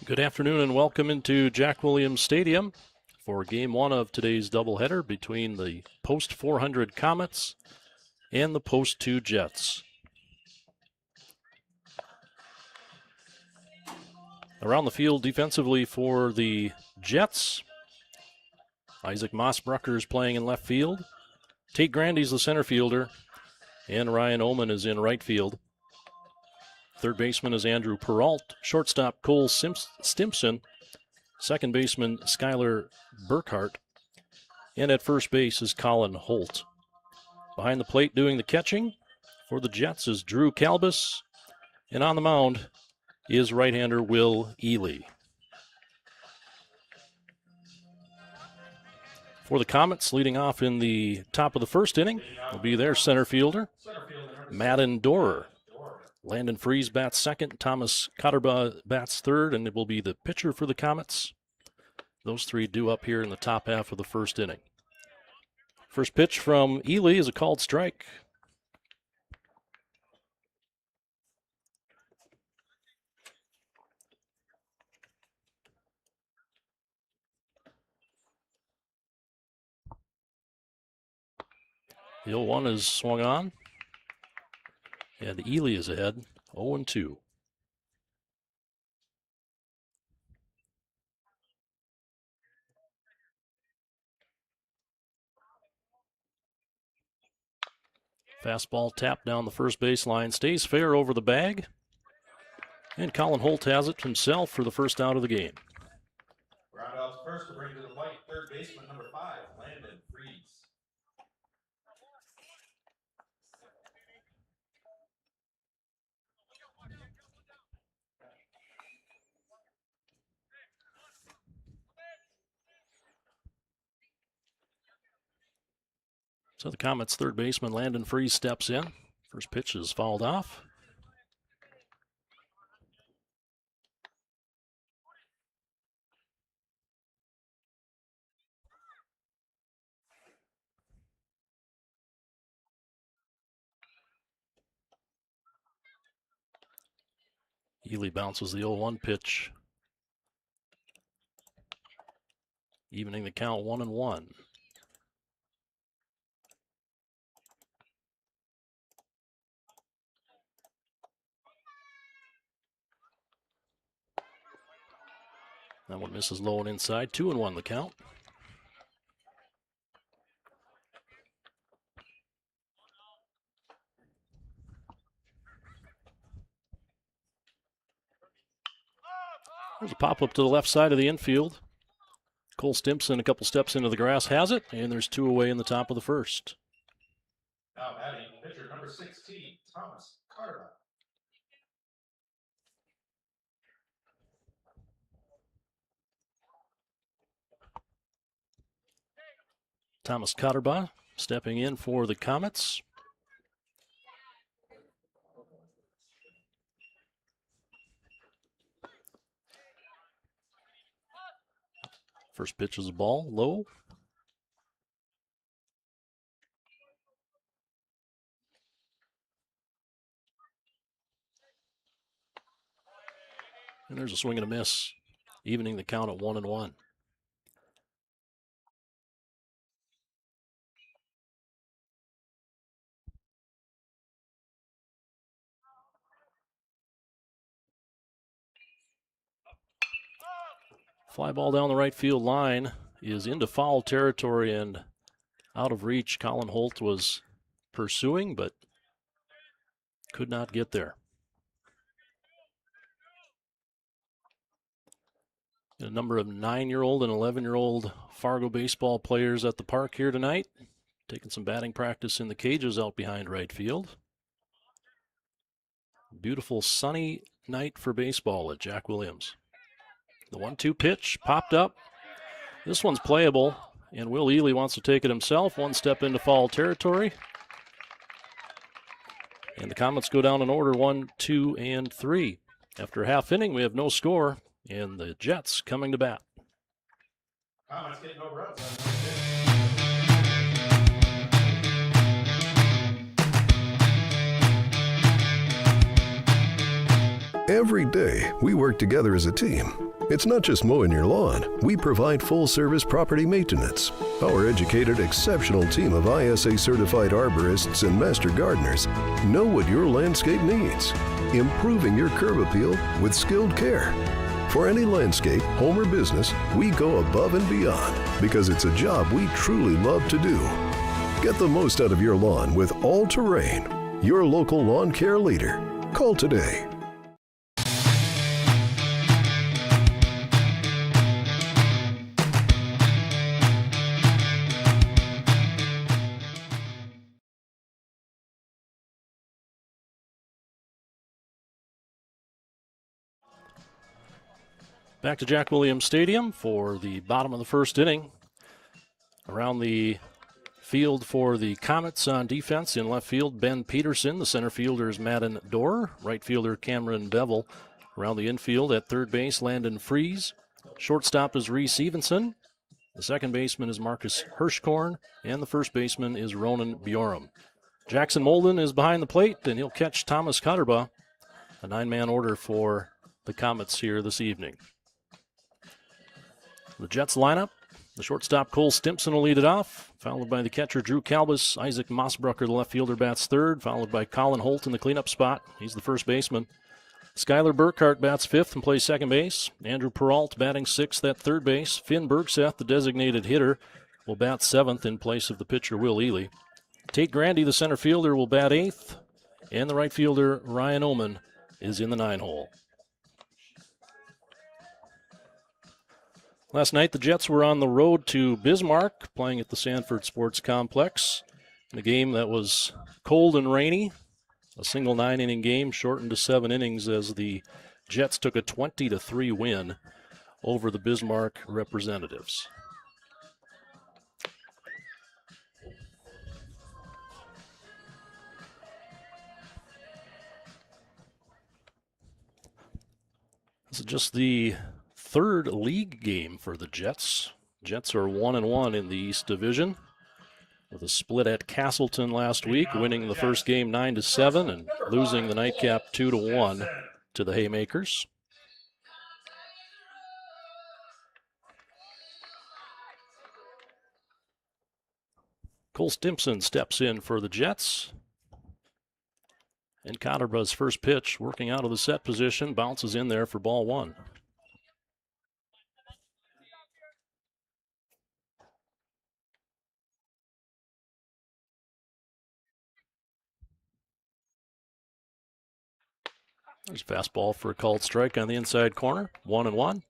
Good afternoon and welcome into Jack Williams Stadium for Game 1 of today's doubleheader between the Post 400 Comets and the Post 2 Jets. Around the field defensively for the Jets, Isaac Mossbrucker is playing in left field. Tate Grandy's the center fielder, and Ryan Oman is in right field. Third baseman is Andrew Peralt. Shortstop Cole Stimpson. Second baseman Skylar Burkhart. And at first base is Colin Holt. Behind the plate doing the catching for the Jets is Drew Calbus. And on the mound is right-hander Will Ely. For the Comets, leading off in the top of the first inning will be their center fielder, Madden Dorer. Landon Freese bats second, Thomas Cotterba bats third, and it will be the pitcher for the Comets. Those three due up here in the top half of the first inning. First pitch from Ely is a called strike. The 0-1 is swung on. And Ely is ahead, 0-2. Fastball tapped down the first baseline, stays fair over the bag. And Colin Holt has it himself for the first out of the game. Ground out to first to bring to the plate, third baseman number 5, Landon Freese. So the Comets' third baseman, Landon Freese, steps in. First pitch is fouled off. Ely bounces the 0-1 pitch, evening the count 1-1. That one misses low and inside. 2-1 the count. There's a pop-up to the left side of the infield. Cole Stimpson, a couple steps into the grass, has it, and there's two away in the top of the first. Now batting, pitcher number 16, Thomas Carter. Thomas Cotterba stepping in for the Comets. First pitch is a ball, low. And there's a swing and a miss, evening the count at 1-1. Fly ball down the right field line is into foul territory and out of reach. Colin Holt was pursuing, but could not get there. A number of 9-year-old and 11-year-old Fargo baseball players at the park here tonight, taking some batting practice in the cages out behind right field. Beautiful sunny night for baseball at Jack Williams. The 1-2 pitch popped up. This one's playable, and Will Ely wants to take it himself. One step into foul territory. And the Comets go down in order 1, 2, and 3. After a half inning, we have no score, and the Jets coming to bat. Comets getting no runs. Every day, we work together as a team, It's not just mowing your lawn. We provide full-service property maintenance. Our educated, exceptional team of ISA-certified arborists and master gardeners know what your landscape needs, improving your curb appeal with skilled care. For any landscape, home, or business, we go above and beyond because it's a job we truly love to do. Get the most out of your lawn with All Terrain, your local lawn care leader. Call today. Back to Jack Williams Stadium for the bottom of the first inning. Around the field for the Comets on defense in left field, Ben Peterson. The center fielder is Madden Dorr. Right fielder Cameron Bevel. Around the infield at third base, Landon Fries. Shortstop is Reese Evenson. The second baseman is Marcus Hirschkorn. And the first baseman is Ronan Bjorum. Jackson Molden is behind the plate, and he'll catch Thomas Cotterba. A 9-man order for the Comets here this evening. The Jets lineup, the shortstop Cole Stimpson will lead it off, followed by the catcher Drew Kalbus. Isaac Mossbrucker, the left fielder, bats third, followed by Colin Holt in the cleanup spot. He's the first baseman. Skylar Burkhart bats fifth and plays second base. Andrew Peralt batting sixth at third base. Finn Bergseth, the designated hitter, will bat seventh in place of the pitcher Will Ely. Tate Grandy, the center fielder, will bat eighth, and the right fielder Ryan Oman is in the 9-hole. Last night, the Jets were on the road to Bismarck, playing at the Sanford Sports Complex. In a game that was cold and rainy, a single 9-inning game shortened to 7 innings as the Jets took a 20-3 win over the Bismarck representatives. This is just the third league game for the Jets. Jets are 1-1 in the East Division with a split at Castleton last week, winning the first game 9-7 and losing the nightcap 2-1 to the Haymakers. Cole Stimpson steps in for the Jets. And Cotterba's first pitch, working out of the set position, bounces in there for ball one. There's a fastball for a called strike on the inside corner. 1-1.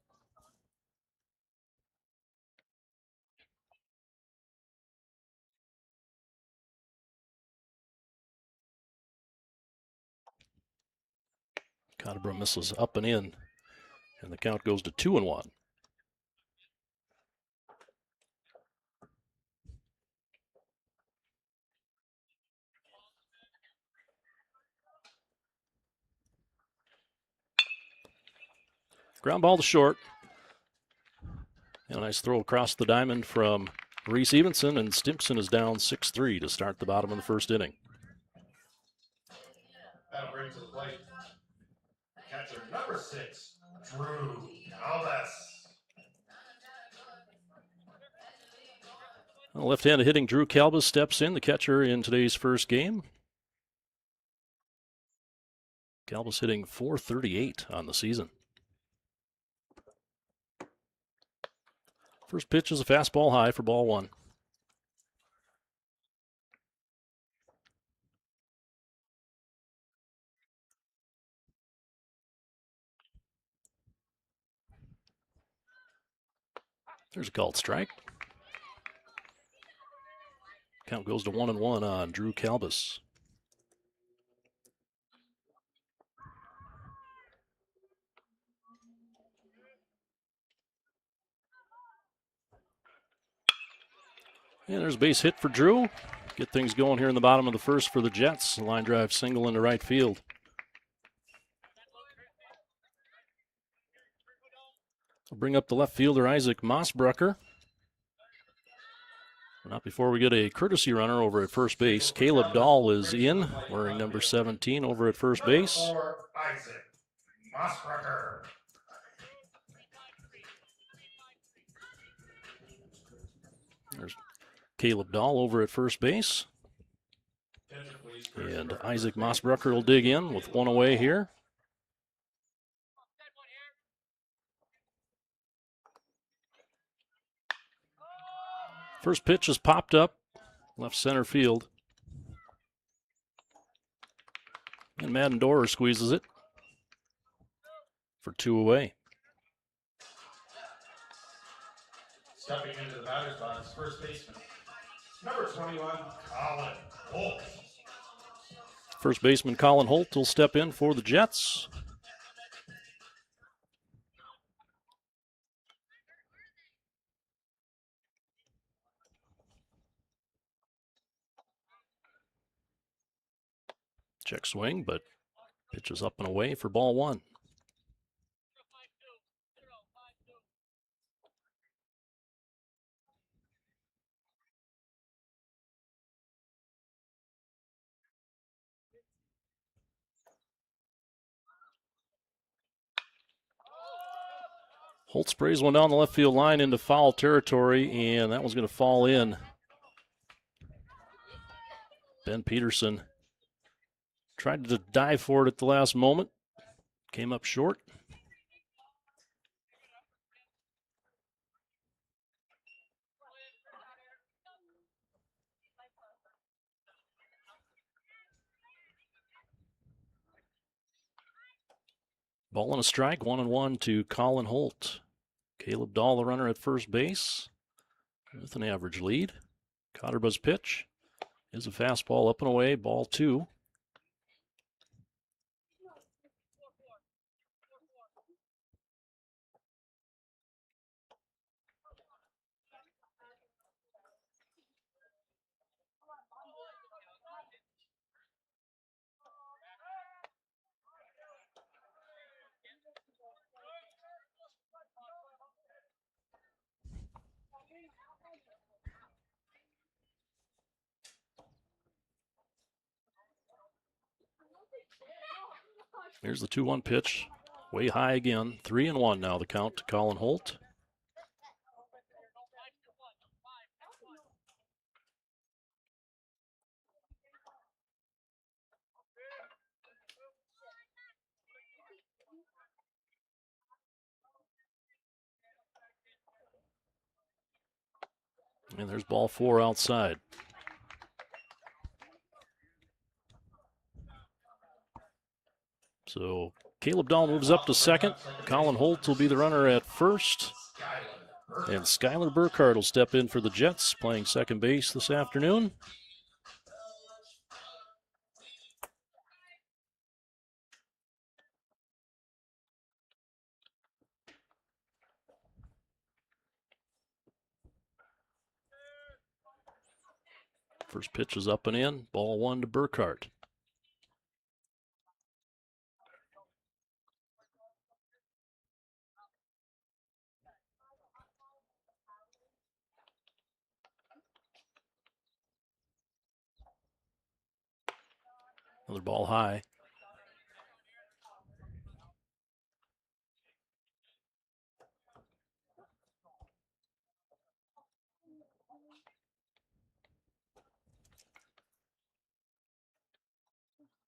Cotterbra misses up and in, and the count goes to 2-1. Ground ball to short. And a nice throw across the diamond from Reese Evenson, and Stimpson is down 6-3 to start the bottom of the first inning. That'll bring to the plate catcher number 6, Drew Kalbus. Left-handed hitting Drew Kalbus steps in, the catcher in today's first game. Kalbus hitting .438 on the season. First pitch is a fastball high for ball one. There's a called strike. Count goes to 1-1 on Drew Kalbus. And there's a base hit for Drew. Get things going here in the bottom of the first for the Jets. Line drive single into right field. I'll bring up the left fielder, Isaac Mossbrucker. Not before we get a courtesy runner over at first base. Caleb Dahl is in, wearing number 17 over at first base. Isaac Mossbrucker. There's Caleb Dahl over at first base. Attention, please. Chris And Burke, Isaac first base. Mossbrucker will dig in with one away here. First pitch is popped up, left center field. And Madden Dorer squeezes it for 2 away. Stepping into the batter's box, first baseman, number 21, Colin Holt. First baseman Colin Holt will step in for the Jets. Check swing, but pitches up and away for ball 1. Holt sprays one down the left field line into foul territory, and that one's going to fall in. Ben Peterson tried to dive for it at the last moment. Came up short. Ball and a strike, 1-1 to Colin Holt. Caleb Dahl, the runner at first base, with an average lead. Cotterbu's pitch is a fastball up and away, ball 2. Here's the 2-1 pitch. Way high again. 3-1 now the count to Colin Holt. And there's ball 4 outside. So Caleb Dahl moves up to second. Colin Holt will be the runner at first. And Skylar Burkhardt will step in for the Jets, playing second base this afternoon. First pitch is up and in. Ball 1 to Burkhardt. Another ball high.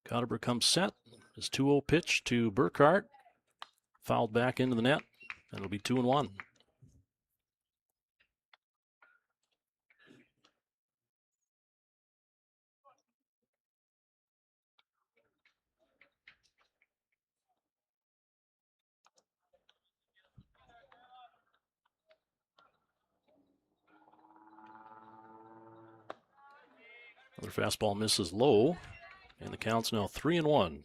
Cotterbury comes set. His 2-0 pitch to Burkhardt. Fouled back into the net. And it'll be 2-1. Another fastball misses low. And the count's now 3-1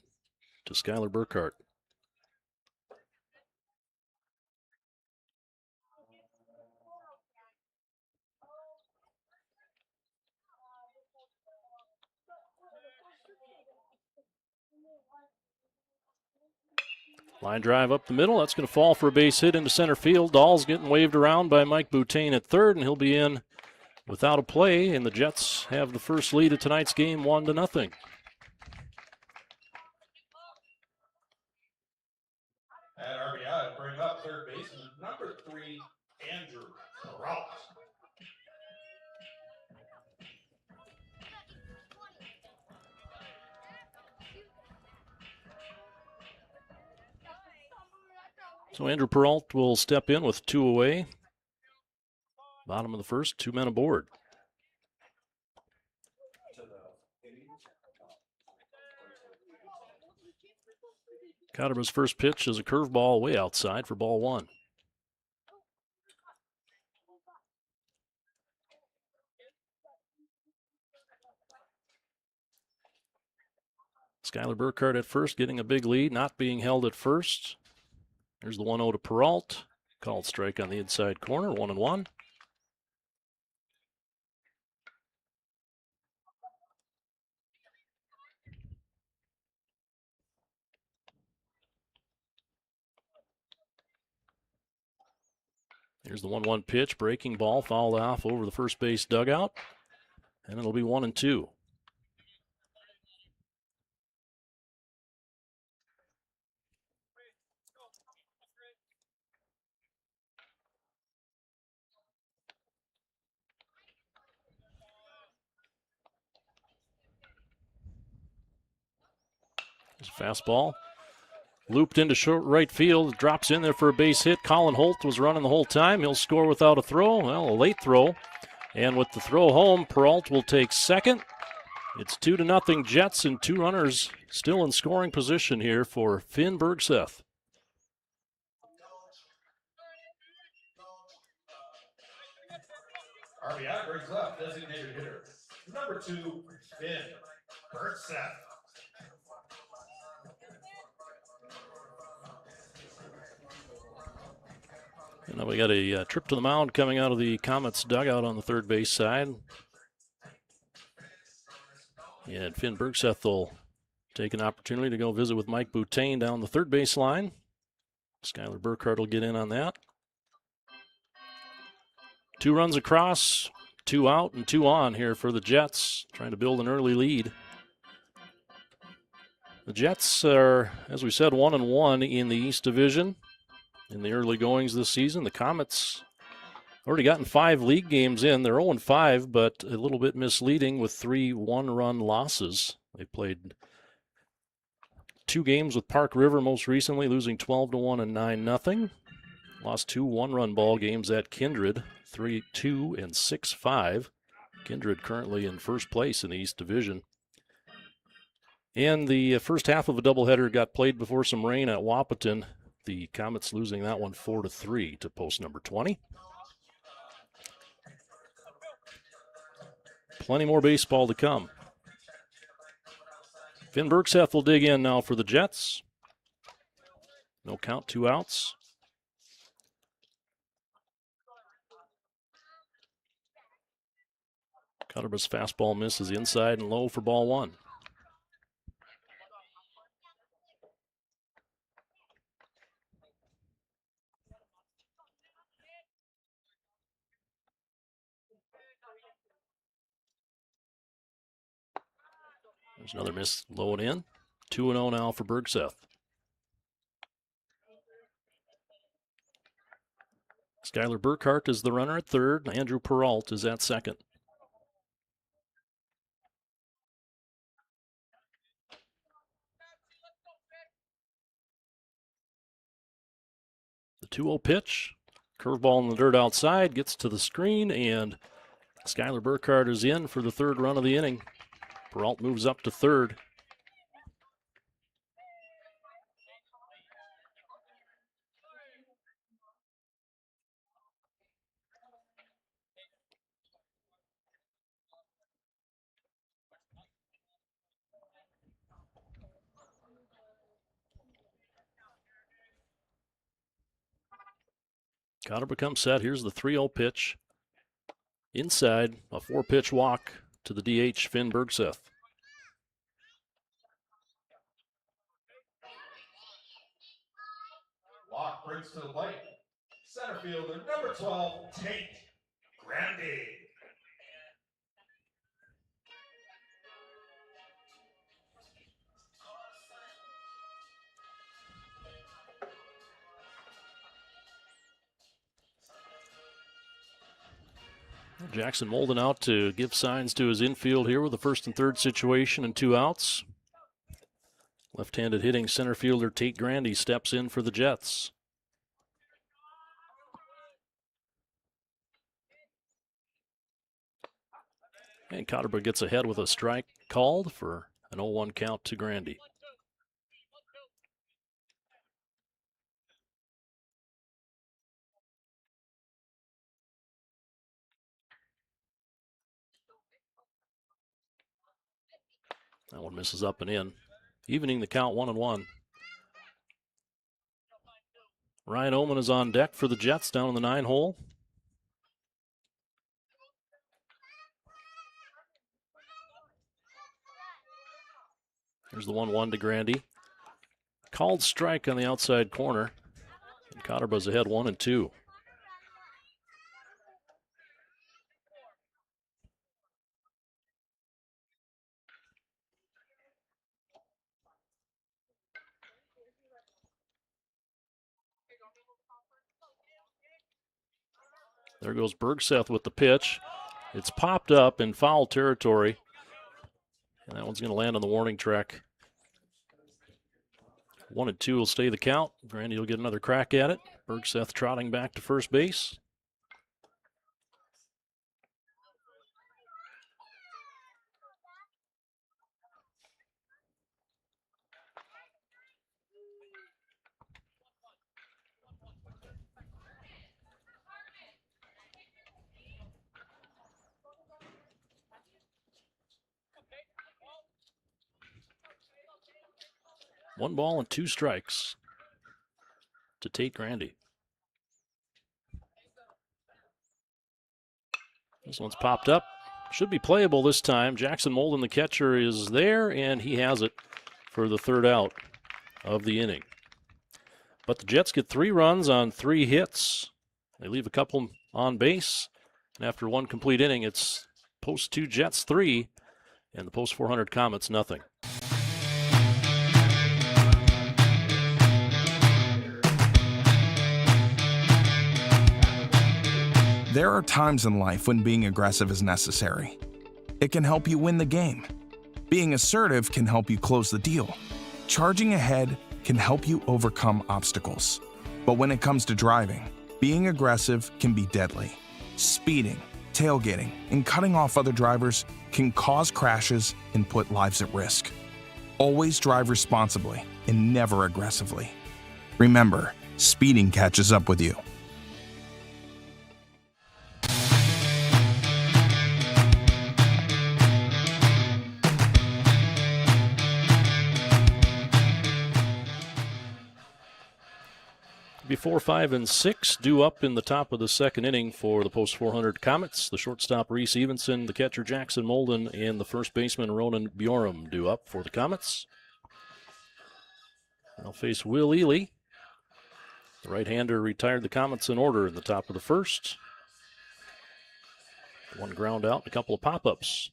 to Skylar Burkhardt. Line drive up the middle. That's going to fall for a base hit into center field. Dahl's getting waved around by Mike Boutain at third, and he'll be in without a play. And the Jets have the first lead of tonight's game, 1-0. At RBI, bring up third baseman, number 3, Andrew Rout. So Andrew Peralt will step in with 2 away. Bottom of the first, 2 men aboard. Cotterman's first pitch is a curveball way outside for ball 1. Skylar Burkhardt at first, getting a big lead, not being held at first. There's the 1-0 to Peralt. Called strike on the inside corner, 1-1. Here's the 1-1 pitch, breaking ball, fouled off over the first base dugout, and it'll be 1-2. There's a fastball. Looped into short right field, drops in there for a base hit. Colin Holt was running the whole time. He'll score without a throw. Well, a late throw. And with the throw home, Peralt will take second. It's 2-0 Jets, and 2 runners still in scoring position here for Finn Bergseth. RBI brings up designated hitter number 2, Finn Bergseth. And now we got a trip to the mound coming out of the Comets dugout on the third base side. And Finn Bergseth will take an opportunity to go visit with Mike Boutain down the third base line. Skylar Burkhardt will get in on that. 2 runs across, 2 out and 2 on here for the Jets, trying to build an early lead. The Jets are, as we said, 1-1 in the East Division in the early goings this season. The Comets already gotten 5 league games in. They're 0-5, but a little bit misleading with 3 one-run losses. They played 2 games with Park River most recently, losing 12-1 and 9-0. Lost 2 one-run ball games at Kindred, 3-2 and 6-5. Kindred currently in first place in the East Division. And the first half of a doubleheader got played before some rain at Wahpeton. The Comets losing that one 4-3 to post number 20. Plenty more baseball to come. Finn Bergseth will dig in now for the Jets. No count, 2 outs. Cutterba's fastball misses inside and low for ball 1. There's another miss, low and in. 2-0 now for Bergseth. Skylar Burkhardt is the runner at third. Andrew Peralt is at second. The 2-0 pitch. Curveball in the dirt outside, gets to the screen, and Skylar Burkhardt is in for the third run of the inning. Peralt moves up to third. Cotter becomes set. Here's the 3-0 pitch. Inside, a 4-pitch walk to the DH, Finn Bergseth. Walk brings to the plate center fielder number 12, Tate Grandy. Jackson Molden out to give signs to his infield here with the first and third situation and 2 outs. Left-handed hitting center fielder Tate Grandy steps in for the Jets. And Cotterba gets ahead with a strike called for an 0-1 count to Grandy. That one misses up and in, evening the count 1-1. Ryan Oman is on deck for the Jets down in the 9 hole. Here's the 1-1 to Grandy. Called strike on the outside corner. And Cotterba's ahead 1-2. There goes Bergseth with the pitch. It's popped up in foul territory. And that one's going to land on the warning track. 1-2 will stay the count. Grandy will get another crack at it. Bergseth trotting back to first base. One ball and 2 strikes to Tate Grandy. This one's popped up. Should be playable this time. Jackson Molden, the catcher, is there, and he has it for the 3rd out of the inning. But the Jets get 3 runs on 3 hits. They leave a couple on base. And after 1 complete inning, it's post 2 Jets 3, and the post 400 Comets nothing. There are times in life when being aggressive is necessary. It can help you win the game. Being assertive can help you close the deal. Charging ahead can help you overcome obstacles. But when it comes to driving, being aggressive can be deadly. Speeding, tailgating, and cutting off other drivers can cause crashes and put lives at risk. Always drive responsibly and never aggressively. Remember, speeding catches up with you. Before 5 and 6 due up in the top of the 2nd inning for the post 400 Comets. The shortstop Reese Evenson, the catcher Jackson Molden, and the first baseman Ronan Bjorum due up for the Comets. They'll face Will Ely. The right-hander retired the Comets in order in the top of the 1st. 1 ground out, and a couple of pop-ups.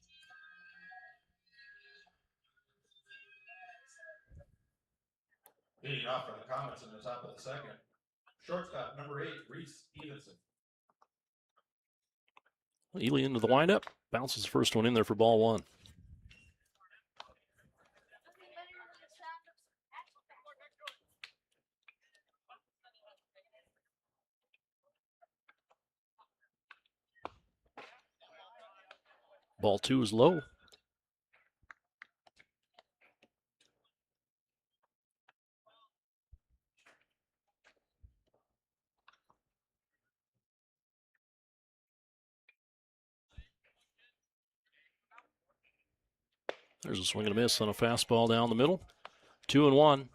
Leading off for the Comets in the top of the 2nd. Shortstop number 8, Reese Evenson. Ely into the windup. Bounces the first one in there for ball 1. Ball 2 is low. There's a swing and a miss on a fastball down the middle. 2-1.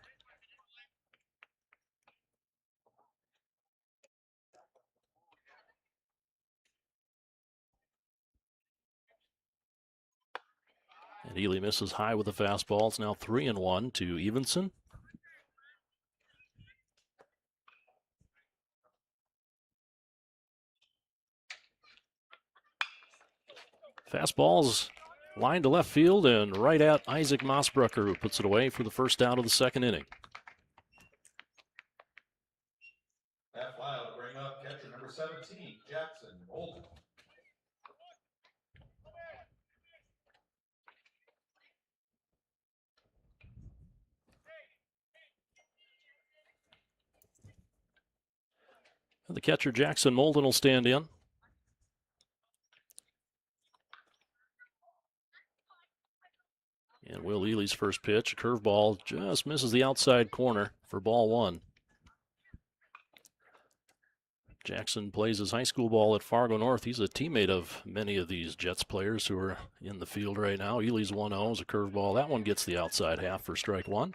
And Ely misses high with the fastball. It's now 3-1 to Evenson. Fastball's line to left field and right at Isaac Mossbrucker, who puts it away for the 1st out of the 2nd inning. That fly will bring up catcher number 17, Jackson Molden. The catcher Jackson Molden will stand in. Ely's first pitch, a curveball, just misses the outside corner for ball one. Jackson plays his high school ball at Fargo North. He's a teammate of many of these Jets players who are in the field right now. Ely's 1-0 is a curveball. That one gets the outside half for strike one.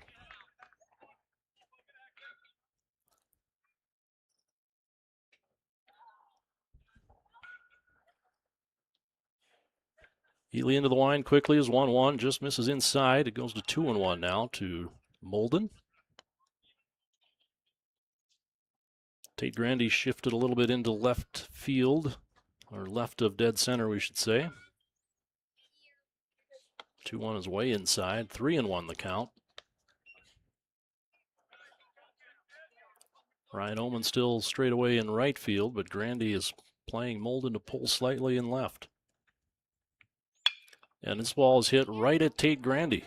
Ely into the line quickly is 1-1, just misses inside. It goes to 2-1 now to Molden. Tate Grandy shifted a little bit into left field, or left of dead center, we should say. 2-1 is way inside. 3-1 the count. Ryan Oman still straight away in right field, but Grandy is playing Molden to pull slightly in left. And this ball is hit right at Tate Grandy.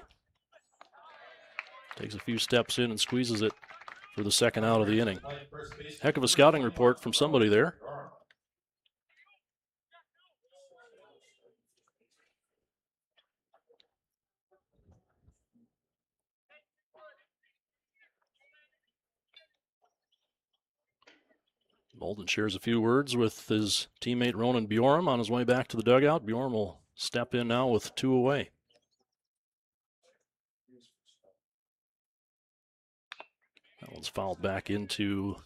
Takes a few steps in and squeezes it for the second out of the inning. Heck of a scouting report from somebody there. Molden shares a few words with his teammate Ronan Bjorm on his way back to the dugout. Bjorm will step in now with 2 away. That one's fouled back into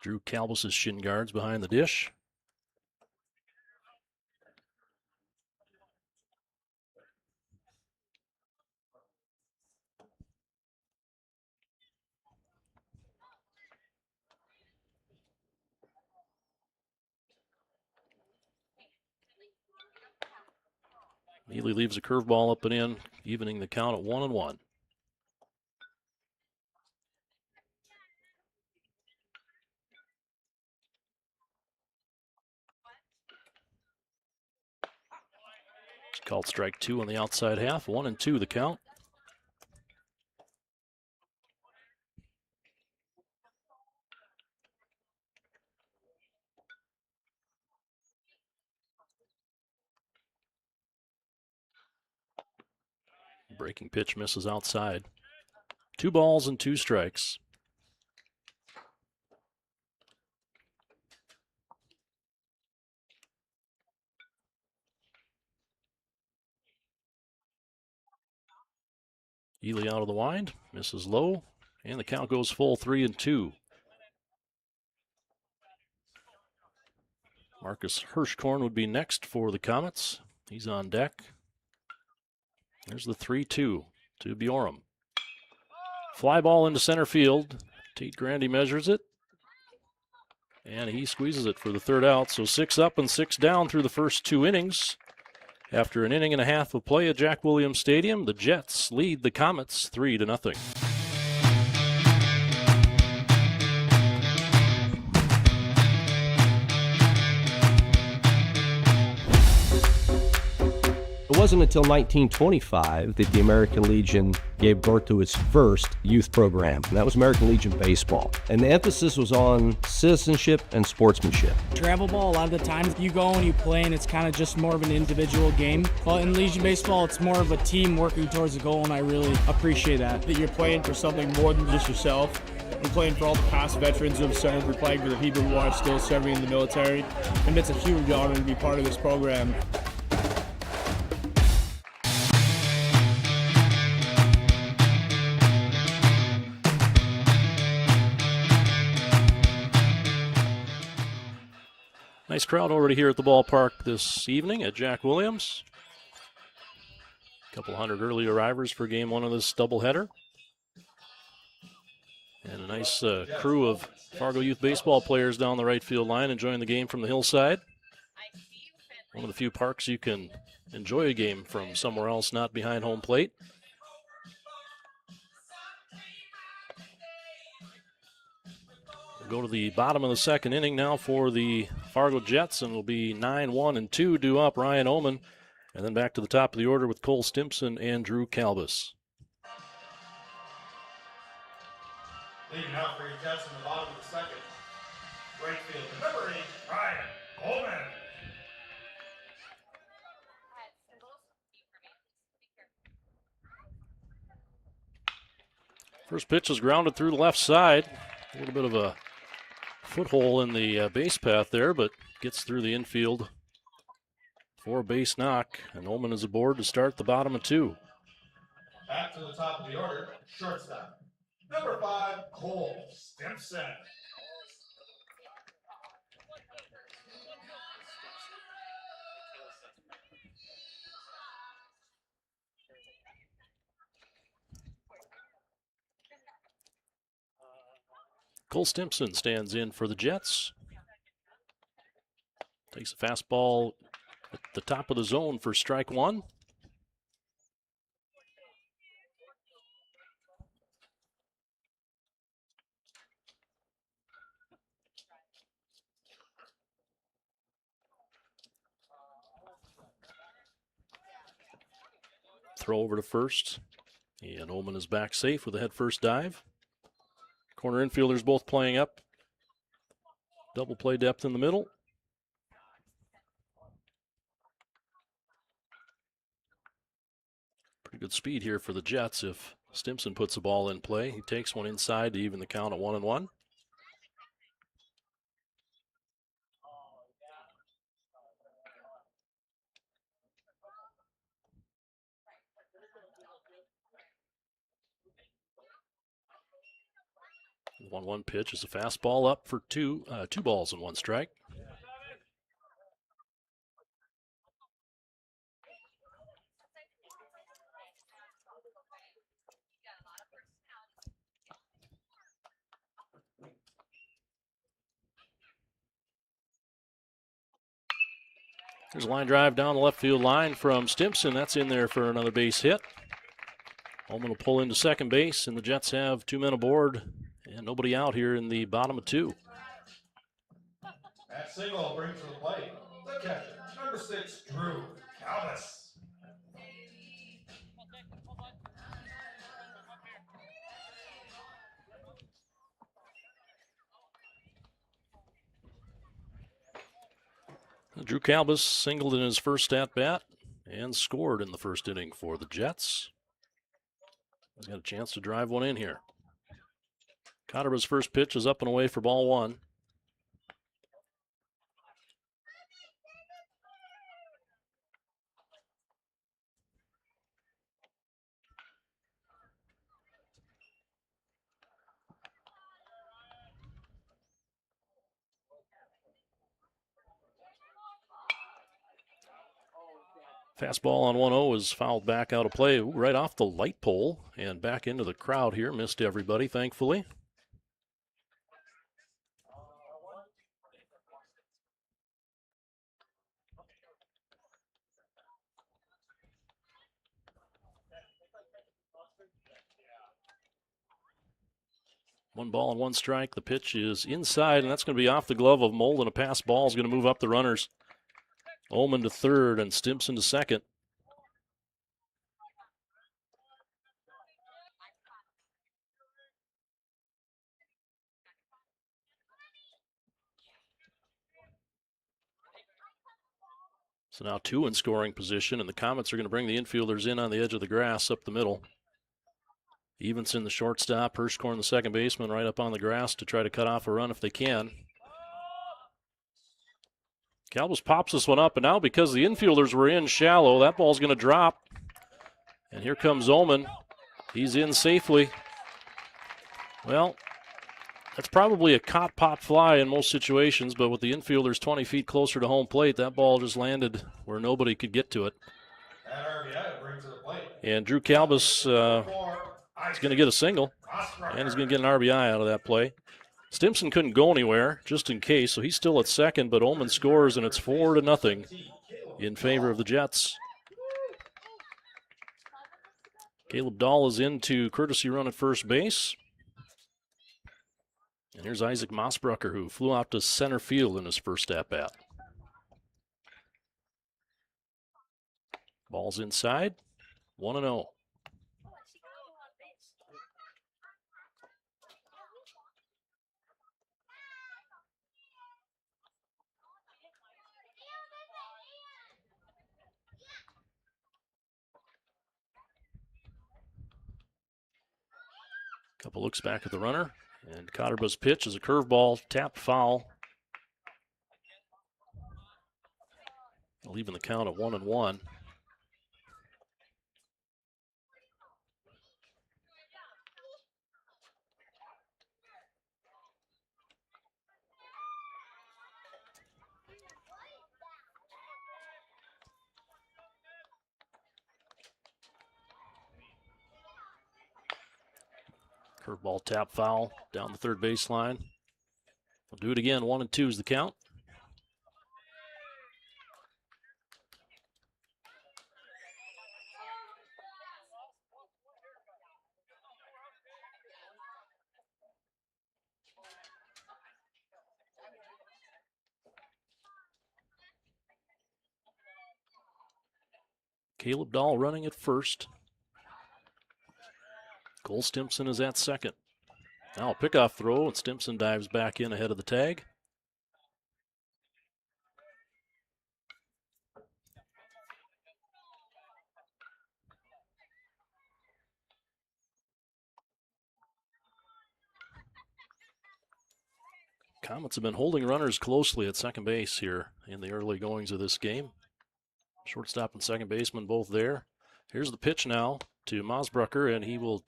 Drew Calbus's shin guards behind the dish. Ely leaves a curveball up and in, evening the count at 1-1. It's called strike 2 on the outside half. 1-2 the count. Breaking pitch misses outside. 2 balls and 2 strikes. Ely out of the wind, misses low, and the count goes full 3-2. Marcus Hirschkorn would be next for the Comets. He's on deck. There's the 3-2 to Bjorm. Fly ball into center field. Tate Grandy measures it, and he squeezes it for the third out. So 6 up and 6 down through the first 2 innings. After an inning and a half of play at Jack Williams Stadium, the Jets lead the Comets 3-0. It wasn't until 1925 that the American Legion gave birth to its first youth program, and that was American Legion Baseball. And the emphasis was on citizenship and sportsmanship. Travel ball, a lot of the times you go and you play and it's kind of just more of an individual game. But in Legion Baseball, it's more of a team working towards a goal, and I really appreciate that. That you're playing for something more than just yourself. You're playing for all the past veterans who have served. You're playing for the people who are still serving in the military. And it's a huge honor to be part of this program. Nice crowd already here at the ballpark this evening at Jack Williams. A couple hundred early arrivers for game 1 of this doubleheader. And a nice crew of Fargo youth baseball players down the right field line enjoying the game from the hillside. One of the few parks you can enjoy a game from somewhere else, not behind home plate. We'll go to the bottom of the second inning now for the Fargo Jets, and it'll be 9-1-2 due up Ryan Oman. And then back to the top of the order with Cole Stimpson and Drew Calbus. Leading out for your Jets in the bottom of the second. Right field, number 8, Ryan Oman. First pitch is grounded through the left side. A little bit of a foothold in the base path there, but gets through the infield for a base knock. And Ullman is aboard to start the bottom of 2. Back to the top of the order, shortstop. Number 5, Cole Stimson. Cole Stimson stands in for the Jets. Takes a fastball at the top of the zone for strike 1. Throw over to first. And Ullman is back safe with a head first dive. Corner infielders both playing up. Double play depth in the middle. Pretty good speed here for the Jets if Stimson puts the ball in play. He takes one inside to even the count at 1-1. The 1-1 pitch is a fastball up for 2 balls and 1 strike. There's a line drive down the left field line from Stimson. That's in there for another base hit. Ullman will pull into second base, and the Jets have 2 men aboard and nobody out here in the bottom of 2. That single brings to the plate the catcher, number 6, Drew Calvis. Drew Calvis singled in his first at-bat and scored in the first inning for the Jets. He's got a chance to drive one in here. Cotter's first pitch is up and away for ball 1. Fastball on 1-0 is fouled back out of play. Ooh, right off the light pole and back into the crowd here. Missed everybody, thankfully. One ball and 1 strike. The pitch is inside, and that's going to be off the glove of Mold, and a pass ball is going to move up the runners. Ullman to third and Stimson to second. So now 2 in scoring position, and the Comets are going to bring the infielders in on the edge of the grass up the middle. Evenson, the shortstop, Hirschkorn, the second baseman, right up on the grass to try to cut off a run if they can. Calvis pops this one up, and now because the infielders were in shallow, that ball's going to drop. And here comes Ullman. He's in safely. Well, that's probably a caught pop fly in most situations, but with the infielders 20 feet closer to home plate, that ball just landed where nobody could get to it. That RBI brings to the plate. And Drew Calvis is going to get a single, and he's going to get an RBI out of that play. Stimson couldn't go anywhere, just in case, so he's still at second, but Ullman scores, and it's 4-0 in favor of the Jets. Caleb Dahl is into courtesy run at first base. And here's Isaac Mossbrucker, who flew out to center field in his first at-bat. Ball's inside, 1-0. Couple looks back at the runner. And Cotterba's pitch is a curveball, tapped foul. Leaving the count at 1-1. Curveball, tap foul down the third baseline. We'll do it again. 1-2 is the count. Caleb Dahl running at first. Cole Stimson is at second. Now a pickoff throw, and Stimson dives back in ahead of the tag. Comets have been holding runners closely at second base here in the early goings of this game. Shortstop and second baseman both there. Here's the pitch now to Mosbrucker, and he will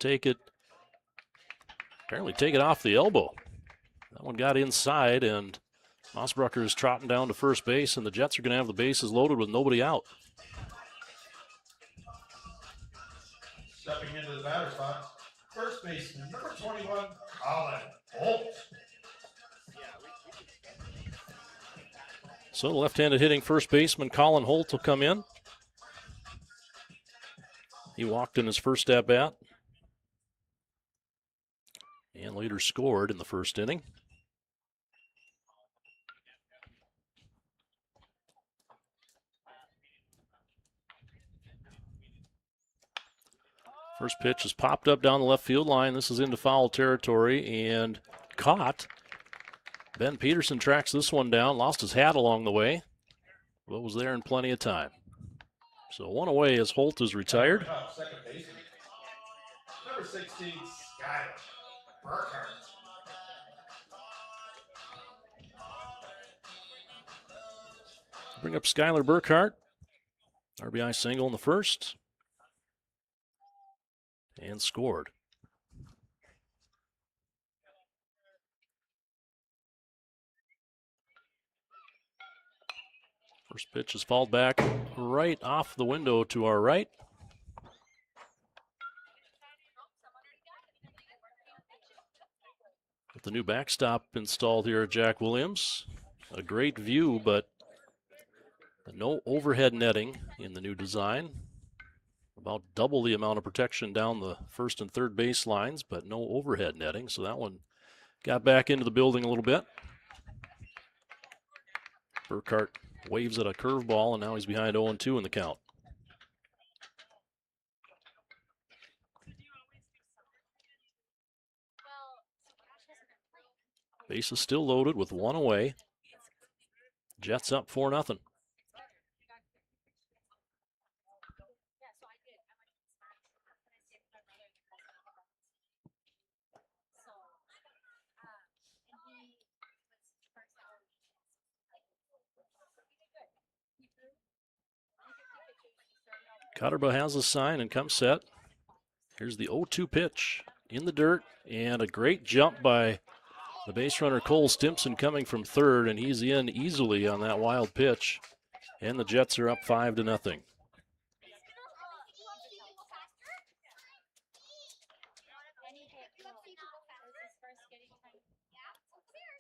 apparently take it off the elbow. That one got inside, and Mosbrucker is trotting down to first base, and the Jets are going to have the bases loaded with nobody out. Stepping into the batter's box, first baseman, number 21, Colin Holt. So the left-handed hitting first baseman Colin Holt will come in. He walked in his first at-bat and later scored in the first inning. First pitch is popped up down the left field line. This is into foul territory and caught. Ben Peterson tracks this one down, lost his hat along the way, but was there in plenty of time. So one away as Holt is retired. Second baseman, number 16, Skyler Burkhart. Bring up Skyler Burkhart. RBI single in the first. And scored. First pitch is fouled back right off the window to our right. With the new backstop installed here at Jack Williams. A great view, but no overhead netting in the new design. About double the amount of protection down the first and third base lines, but no overhead netting. So that one got back into the building a little bit. Burkhart waves at a curveball, and now he's behind 0-2 in the count. Base is still loaded with one away. Jets up 4-0. Cotterba has a sign and comes set. Here's the 0-2 pitch in the dirt, and a great jump by the base runner Cole Stimson coming from third, and he's in easily on that wild pitch. And the Jets are up 5-0.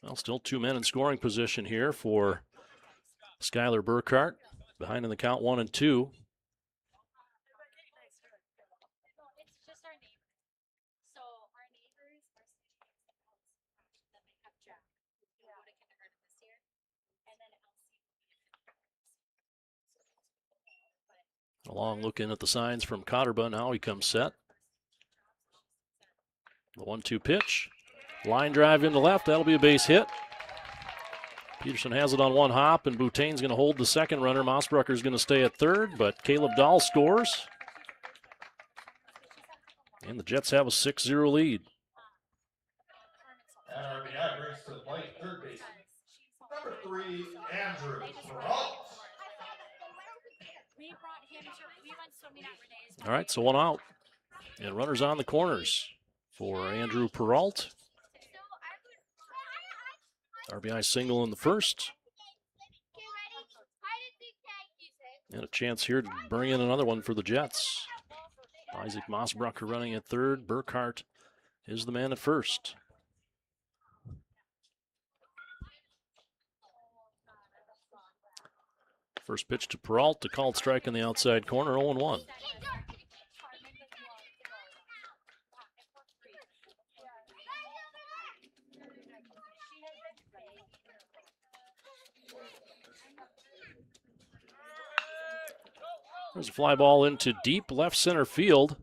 Well, still two men in scoring position here for Skyler Burkhart. Behind in the count 1-2. Along looking at the signs from Cotterba, now he comes set. The 1-2 pitch. Line drive into left, that'll be a base hit. Peterson has it on one hop, and Boutain's going to hold the second runner. Mosbrucker's going to stay at third, but Caleb Dahl scores. And the Jets have a 6-0 lead. That RBI brings to the plate third baseman. Number 3, Andrew Peralt. All right, so one out. And runners on the corners for Andrew Peralt. RBI single in the first. And a chance here to bring in another one for the Jets. Isaac Mossbrucker running at third. Burkhart is the man at first. First pitch to Peralt, a called strike in the outside corner, 0-1. There's a fly ball into deep left center field,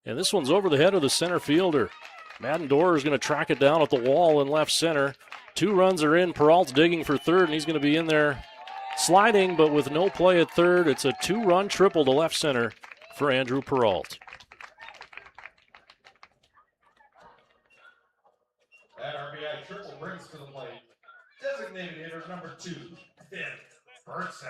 and this one's over the head of the center fielder. Madden Dorr is going to track it down at the wall in left center. 2 runs are in. Peralt's digging for third, and he's going to be in there sliding, but with no play at third. It's a 2-run triple to left center for Andrew Peralt. That RBI triple brings to the plate designated hitter number 2, Finn Birdseth.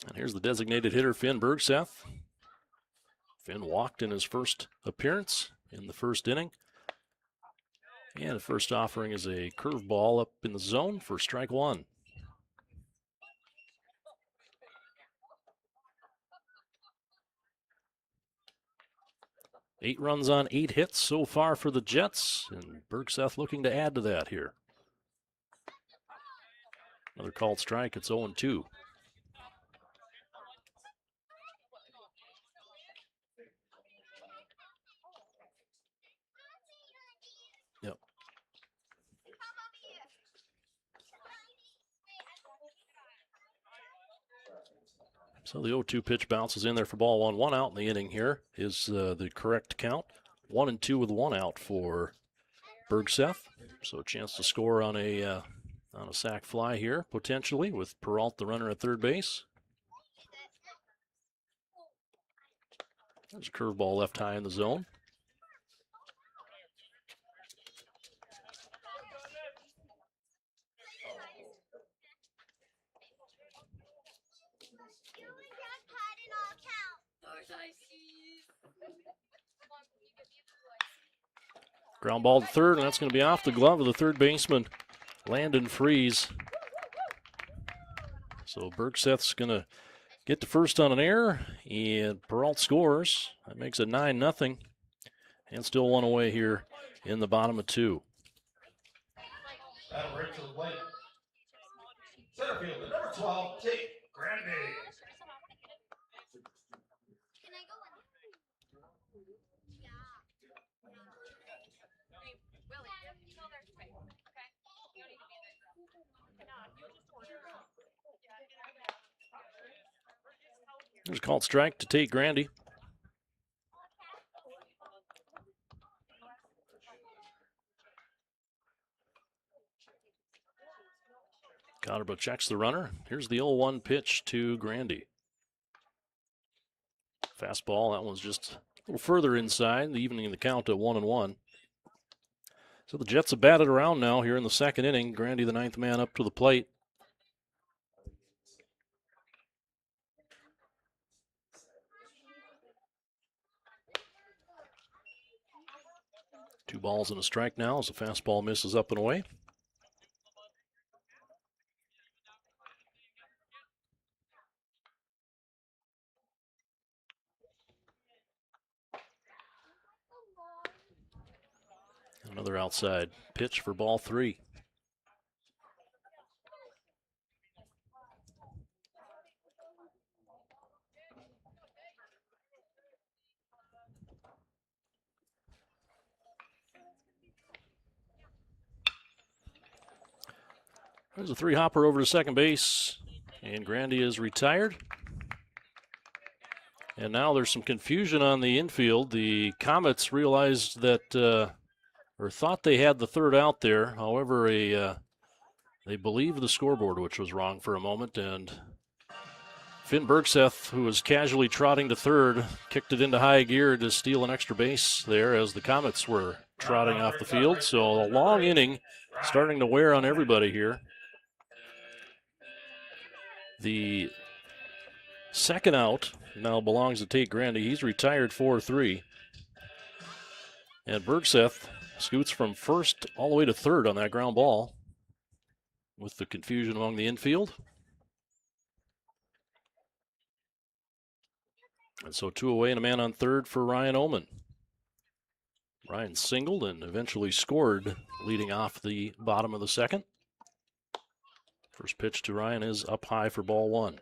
And here's the designated hitter, Finn Birdseth. Finn walked in his first appearance in the first inning. And the first offering is a curveball up in the zone for strike 1. Eight runs on 8 hits so far for the Jets, and Birdseth looking to add to that here. Another called strike, it's 0-2. Yep. So the 0-2 pitch bounces in there for ball 1. 1 out in the inning here is the correct count. 1-2 with 1 out for Birdseth. So a chance to score on a sac fly here, potentially, with Peralt, the runner, at third base. There's a curveball left high in the zone. Ground ball to third, and that's going to be off the glove of the third baseman, Landon Freeze. So Birdseth's going to get to first on an error, and Peralt scores. That makes it 9-0, and still 1 away here in the bottom of 2. That'll right to the plate. Center fielder number 12, Tate Grandy. There's a called strike to Tate Grandy. Cotterba checks the runner. Here's the 0-1 pitch to Grandy. Fastball, that one's just a little further inside, evening the count at 1-1. So the Jets have batted around now here in the second inning. Grandy, the 9th man, up to the plate. Two balls and a strike now as the fastball misses up and away. Another outside pitch for ball 3. There's a 3-hopper over to second base, and Grandy is retired. And now there's some confusion on the infield. The Comets realized that, or thought they had the third out there. However, they they believe the scoreboard, which was wrong for a moment, and Finn Bergseth, who was casually trotting to third, kicked it into high gear to steal an extra base there as the Comets were trotting off the field. So a long inning starting to wear on everybody here. The second out now belongs to Tate Grandy. He's retired 4-3. And Bergseth scoots from first all the way to third on that ground ball with the confusion among the infield. And so 2 away and a man on third for Ryan Oman. Ryan singled and eventually scored leading off the bottom of the second. First pitch to Ryan is up high for ball 1.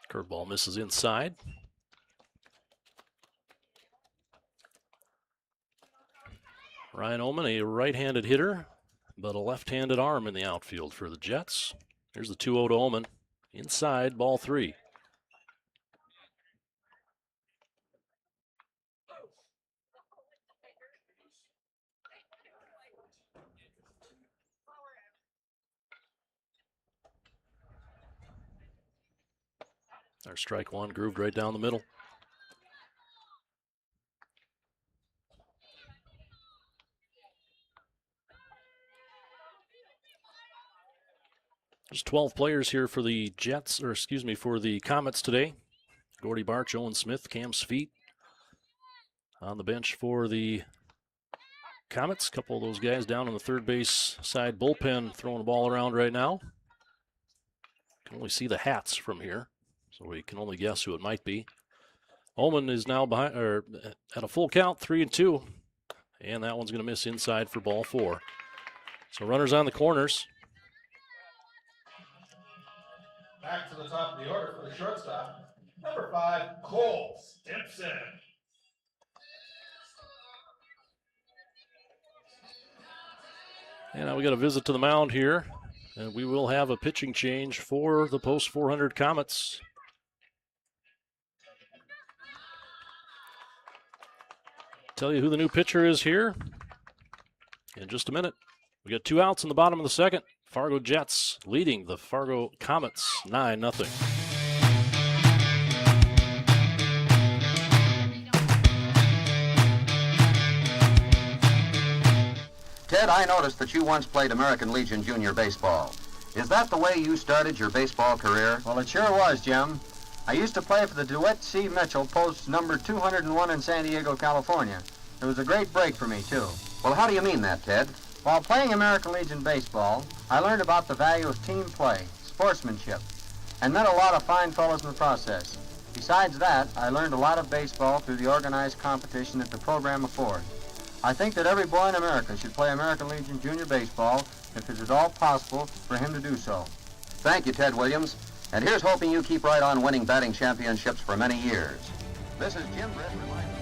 Curveball misses inside. Ryan Oman, a right-handed hitter, but a left-handed arm in the outfield for the Jets. Here's the 2-0 to Oman. Inside, ball 3. Our strike one grooved right down the middle. There's 12 players here for the Jets, or excuse me, for the Comets today. Gordy Barch, Owen Smith, Cam Sweet on the bench for the Comets. A couple of those guys down on the third base side bullpen throwing the ball around right now. Can only see the hats from here, so we can only guess who it might be. Oman is now behind, or at a full count, 3-2, and that one's going to miss inside for ball 4. So runners on the corners. Back to the top of the order for the shortstop, number 5, Cole Stimpson. And now we got a visit to the mound here, and we will have a pitching change for the post 400 Comets. Tell you who the new pitcher is here in just a minute. We got 2 outs in the bottom of the second. Fargo Jets leading the Fargo Comets 9-0. Ted, I noticed that you once played American Legion Junior Baseball. Is that the way you started your baseball career? Well, it sure was, Jim. I used to play for the DeWitt C. Mitchell, post number 201 in San Diego, California. It was a great break for me, too. Well, how do you mean that, Ted? While playing American Legion baseball, I learned about the value of team play, sportsmanship, and met a lot of fine fellows in the process. Besides that, I learned a lot of baseball through the organized competition that the program affords. I think that every boy in America should play American Legion Junior Baseball if it is at all possible for him to do so. Thank you, Ted Williams. And here's hoping you keep right on winning batting championships for many years. This is Jim Britt reminding.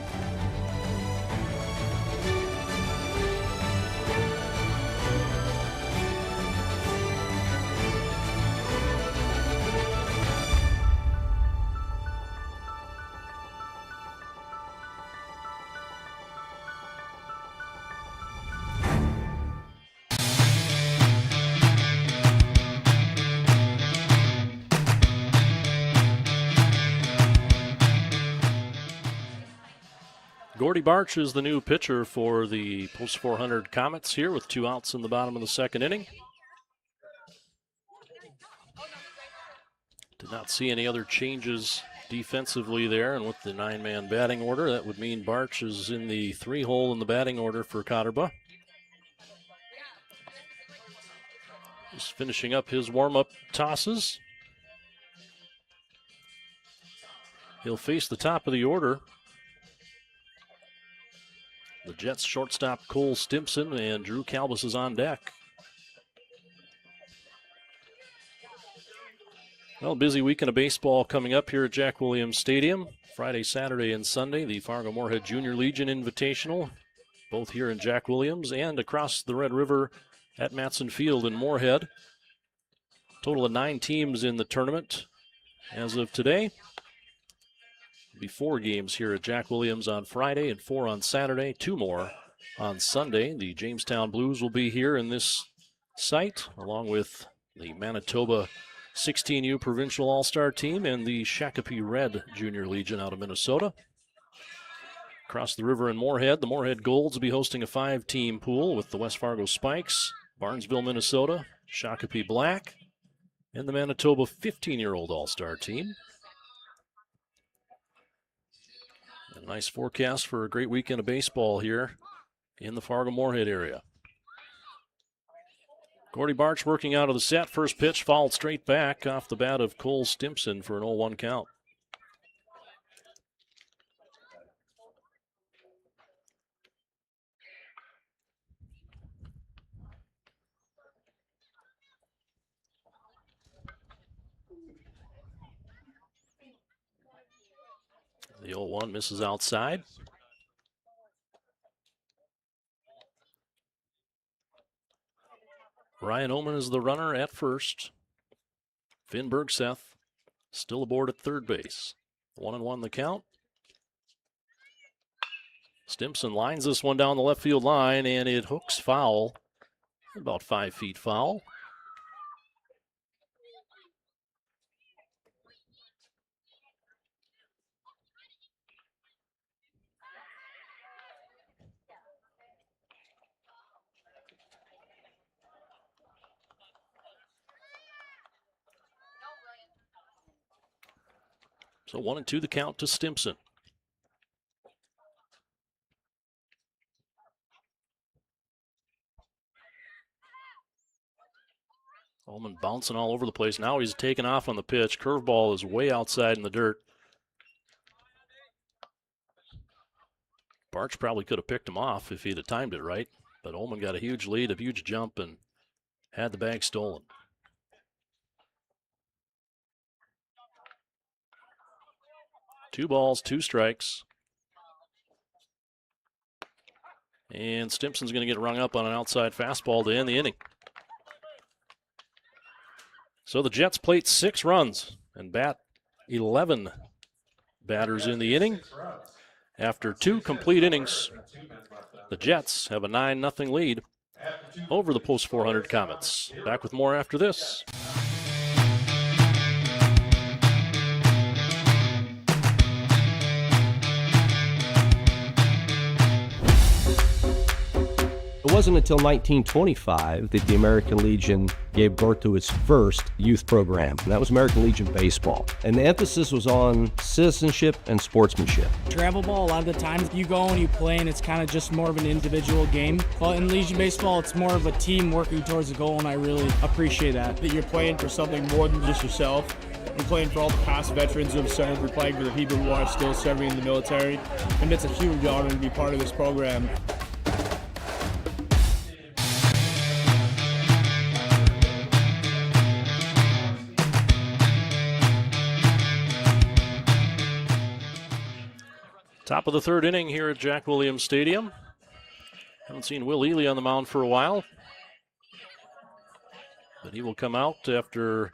Gordy Barch is the new pitcher for the post 400 Comets here with 2 outs in the bottom of the second inning. Did not see any other changes defensively there, and with the 9-man batting order, that would mean Barch is in the 3-hole in the batting order for Cotterba. Just finishing up his warm-up tosses. He'll face the top of the order. The Jets shortstop Cole Stimpson, and Drew Calbus is on deck. Well, busy weekend of baseball coming up here at Jack Williams Stadium. Friday, Saturday, and Sunday, the Fargo Moorhead Junior Legion Invitational, both here in Jack Williams and across the Red River at Matson Field in Moorhead. Total of 9 teams in the tournament as of today. There'll be 4 games here at Jack Williams on Friday and 4 on Saturday, 2 more on Sunday. The Jamestown Blues will be here in this site, along with the Manitoba 16U Provincial All-Star Team and the Shakopee Red Junior Legion out of Minnesota. Across the river in Moorhead, the Moorhead Golds will be hosting a 5-team pool with the West Fargo Spikes, Barnesville, Minnesota, Shakopee Black, and the Manitoba 15-year-old All-Star Team. A nice forecast for a great weekend of baseball here in the Fargo-Moorhead area. Gordy Barch working out of the set. First pitch fouled straight back off the bat of Cole Stimpson for an 0-1 count. The 0-1 misses outside. Ryan Oman is the runner at first. Finn Bergseth still aboard at third base. 1-1 the count. Stimpson lines this one down the left field line, and it hooks foul. About 5 feet foul. So 1-2 the count to Stimpson. Ullman bouncing all over the place. Now he's taken off on the pitch. Curveball is way outside in the dirt. Barch probably could have picked him off if he'd have timed it right, but Ullman got a huge lead, a huge jump, and had the bag stolen. Two balls, 2 strikes. And Stimpson's going to get rung up on an outside fastball to end the inning. So the Jets plate 6 runs and bat 11 batters in the inning. After 2 complete innings, the Jets have a 9-0 lead over the Post 400 Comets. Back with more after this. It wasn't until 1925 that the American Legion gave birth to its first youth program, and that was American Legion Baseball. And the emphasis was on citizenship and sportsmanship. Travel ball, a lot of the times you go and you play and it's kind of just more of an individual game. But in Legion Baseball, it's more of a team working towards a goal, and I really appreciate that. That you're playing for something more than just yourself. You're playing for all the past veterans who have served, we're playing for the people who are still serving in the military. And it's a huge honor to be part of this program. Top of the 3rd inning here at Jack Williams Stadium. Haven't seen Will Ely on the mound for a while, but he will come out after a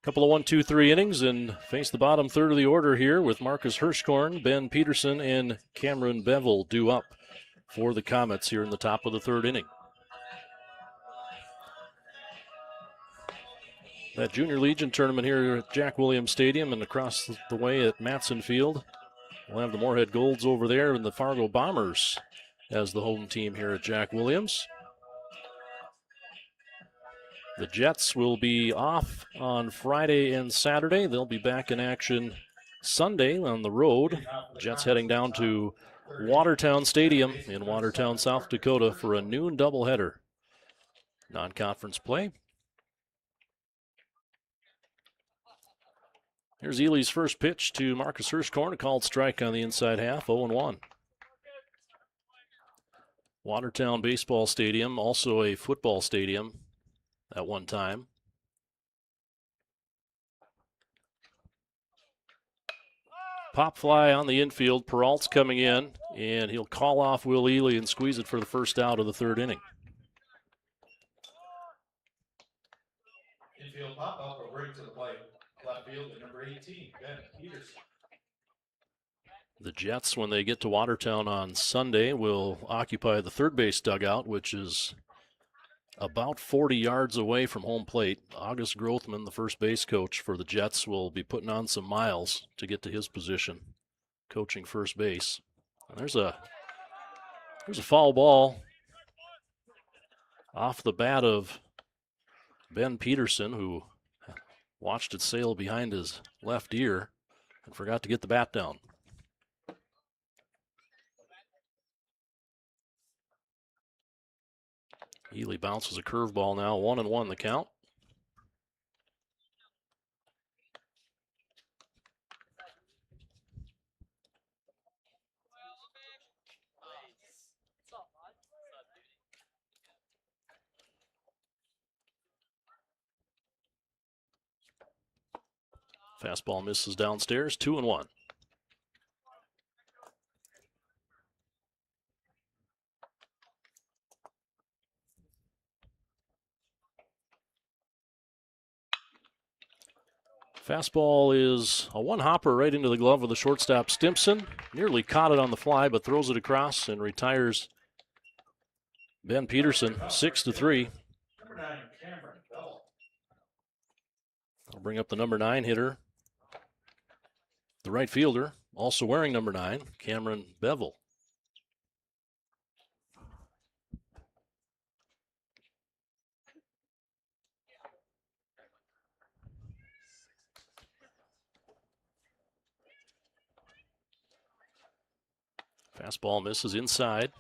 couple of 1, 2, 3 innings and face the bottom third of the order here with Marcus Hirschkorn, Ben Peterson, and Cameron Bevel due up for the Comets here in the top of the 3rd inning. That Junior Legion tournament here at Jack Williams Stadium and across the way at Matson Field. We'll have the Moorhead Golds over there and the Fargo Bombers as the home team here at Jack Williams. The Jets will be off on Friday and Saturday. They'll be back in action Sunday on the road. Jets heading down to Watertown Stadium in Watertown, South Dakota for a noon doubleheader. Non-conference play. Here's Ely's first pitch to Marcus Hirschkorn, a called strike on the inside half, 0-1. Watertown Baseball Stadium, also a football stadium at one time. Pop fly on the infield. Peralt's coming in, and he'll call off Will Ely and squeeze it for the first out of the 3rd inning. Infield pop will bring to the plate left field at number 18, Ben Peterson. The Jets, when they get to Watertown on Sunday, will occupy the third base dugout, which is about 40 yards away from home plate. August Grothman, the first base coach for the Jets, will be putting on some miles to get to his position, coaching first base. And there's a foul ball off the bat of Ben Peterson, who watched it sail behind his left ear and forgot to get the bat down. Ely bounces a curveball now, 1-1 the count. Fastball misses downstairs, 2-1. Fastball is a one-hopper right into the glove of the shortstop Stimpson. Nearly caught it on the fly, but throws it across and retires Ben Peterson, 6-3. Number 9, Cameron Bell. I'll bring up the number 9 hitter, the right fielder, also wearing number 9, Cameron Bevel. Fastball misses inside.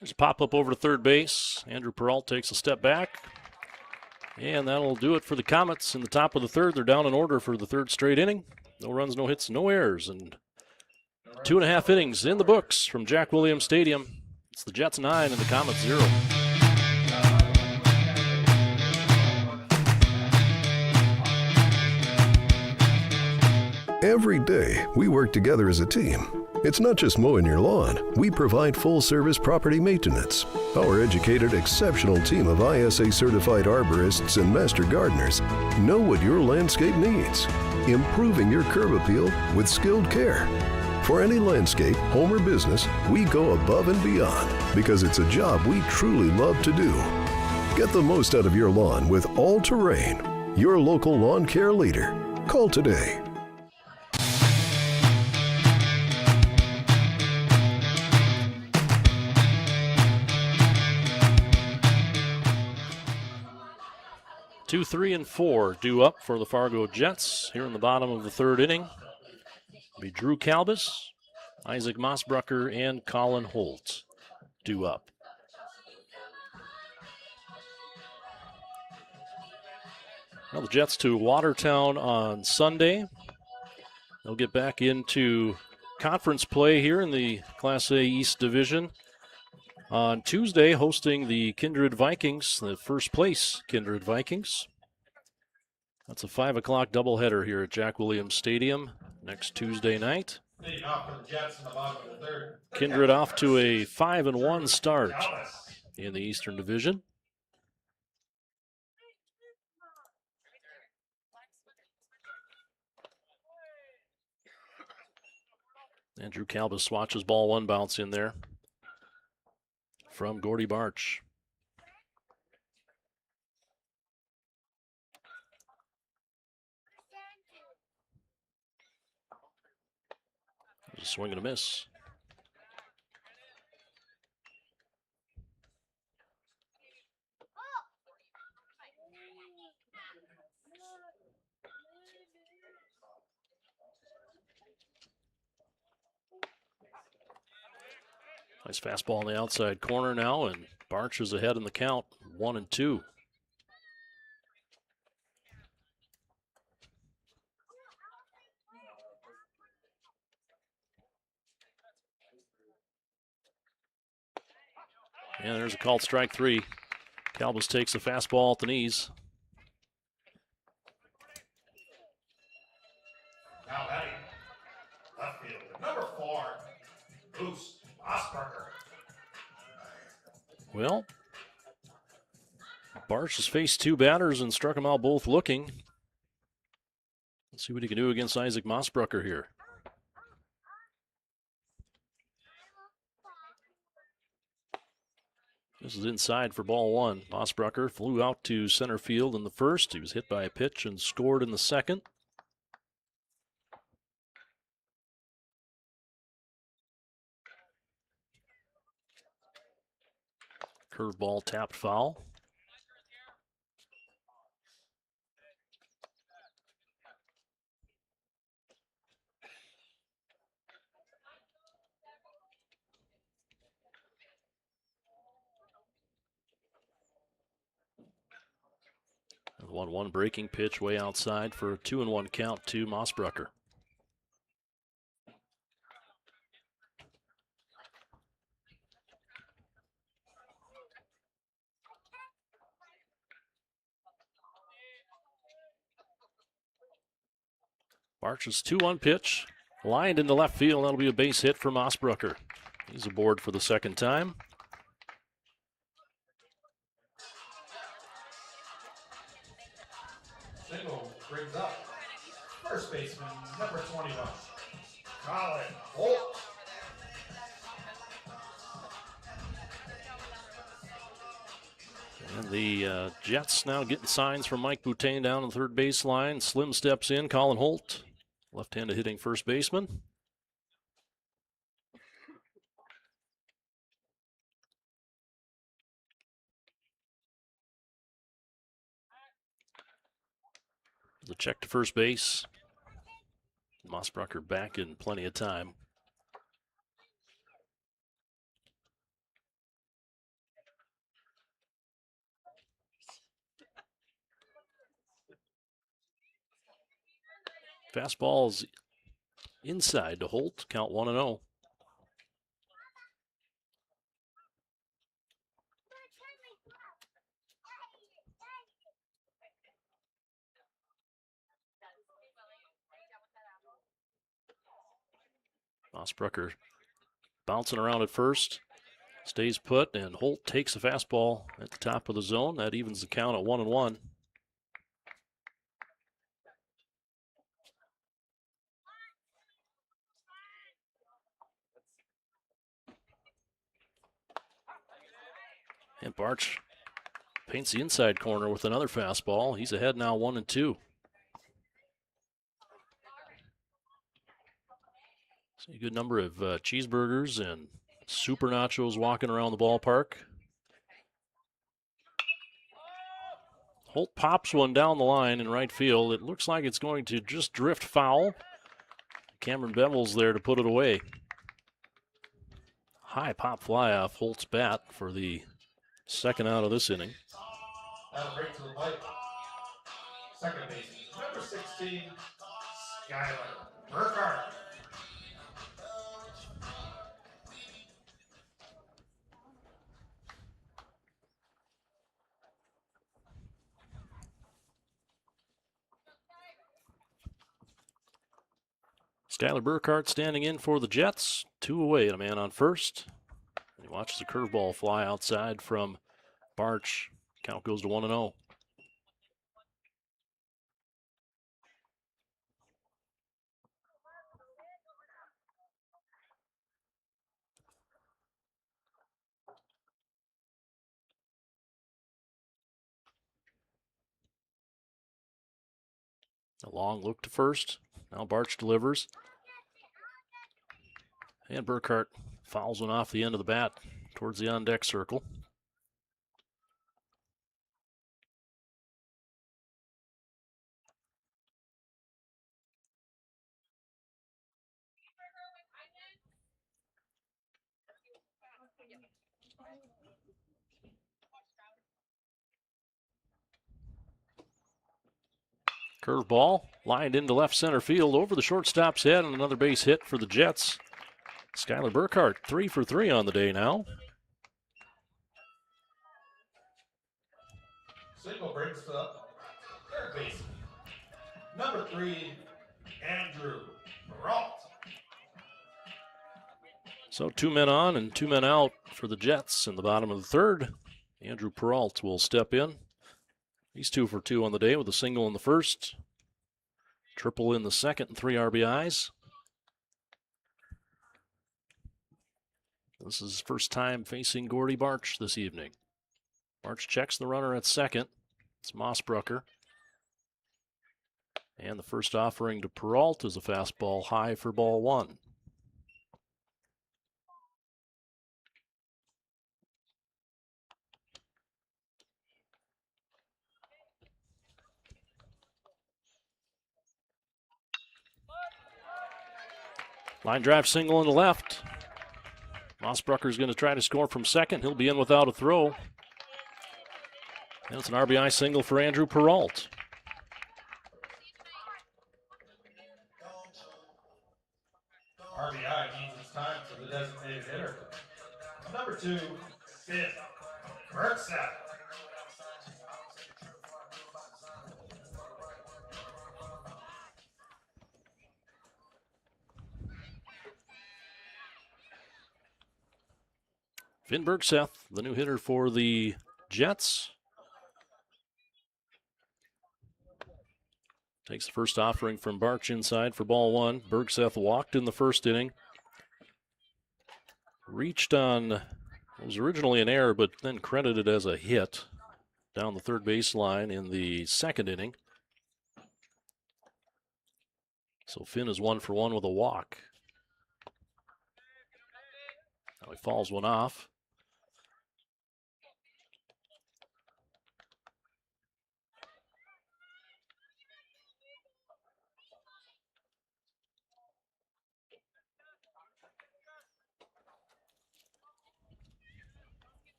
There's a pop-up over to third base. Andrew Peralt takes a step back. And that'll do it for the Comets in the top of the third. They're down in order for the third straight inning. No runs, no hits, no errors. And 2.5 innings in the books from Jack Williams Stadium. It's the Jets 9 and the Comets 0. Every day, we work together as a team. It's not just mowing your lawn. We provide full-service property maintenance. Our educated, exceptional team of ISA-certified arborists and master gardeners know what your landscape needs, improving your curb appeal with skilled care. For any landscape, home or business, we go above and beyond because it's a job we truly love to do. Get the most out of your lawn with All Terrain, your local lawn care leader. Call today. Two, 3, and 4 due up for the Fargo Jets here in the bottom of the third inning. It'll be Drew Kalbus, Isaac Mossbrucker, and Colin Holt due up. Now the Jets to Watertown on Sunday. They'll get back into conference play here in the Class A East Division on Tuesday, hosting the Kindred Vikings, the first place Kindred Vikings. That's a 5 o'clock doubleheader here at Jack Williams Stadium next Tuesday night. Leading off for the Jets in the bottom of the third. Kindred off to a 5-1 start in the Eastern Division. Andrew Kalbus watches ball one bounce in there from Gordy Barch. There's a swing and a miss. Nice fastball on the outside corner now, and Barch is ahead in the count, 1-2. And there's a called strike 3. Kalbus takes a fastball at the knees. Now batting, left field. Number 4, Bruce Osberger. Well, Barch has faced 2 batters and struck them out both looking. Let's see what he can do against Isaac Mossbrucker here. This is inside for ball 1. Mossbrucker flew out to center field in the first. He was hit by a pitch and scored in the second. Curveball tapped foul. And 1-1 breaking pitch way outside for a 2-1 count to Mossbrucker. Barch's 2-1 pitch, lined into left field. That'll be a base hit for Mossbrucker. He's aboard for the second time. Single brings up first baseman, number 21, Colin Holt. And the Jets now getting signs from Mike Boutain down on the third baseline. Slim steps in, Colin Holt, left-handed hitting first baseman. The check to first base. Mossbrucker back in plenty of time. Fastball's inside to Holt, count 1-0. Mossbrucker bouncing around at first, stays put, and Holt takes the fastball at the top of the zone. That evens the count at 1-1. And Barch paints the inside corner with another fastball. He's ahead now 1-2. See a good number of cheeseburgers and super nachos walking around the ballpark. Holt pops one down the line in right field. It looks like it's going to just drift foul. Cameron Bevel's there to put it away. High pop fly off Holt's bat for the second out of this inning. That'll break to the plate. Second base, number 16, Skylar Burkhart. Skylar Burkhart standing in for the Jets. 2 away and a man on first. And he watches the curveball fly outside from Barch. Count goes to 1-0. A long look to first. Now Barch delivers. And Burkhart fouls one off the end of the bat towards the on-deck circle. Curveball lined into left center field over the shortstop's head, and another base hit for the Jets. Skylar Burkhart 3 for 3 on the day now. Single brings up third base, number 3, Andrew Brault. So 2 men on and 2 men out for the Jets in the bottom of the third. Andrew Peralt will step in. He's 2 for 2 on the day with a single in the first, triple in the second, and 3 RBIs. This is his first time facing Gordy Barch this evening. Barch checks the runner at second. It's Mossbrucker. And the first offering to Peralt is a fastball high for ball 1. Line drive single in the left. Mossbrucker's going to try to score from second. He'll be in without a throw. And it's an RBI single for Andrew Peralt. RBI means it's time for the designated hitter. Number 2, Finn Bergsack. Finn Bergseth, the new hitter for the Jets. Takes the first offering from Barch inside for ball 1. Bergseth walked in the first inning. Reached on, it was originally an error, but then credited as a hit down the third baseline in the second inning. So Finn is 1 for 1 with a walk. Now he fouls one off.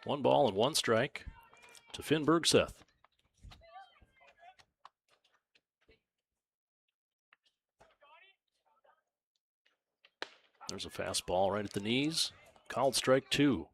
One ball and 1 strike to Finn Bergseth. There's a fastball right at the knees. Called strike 2.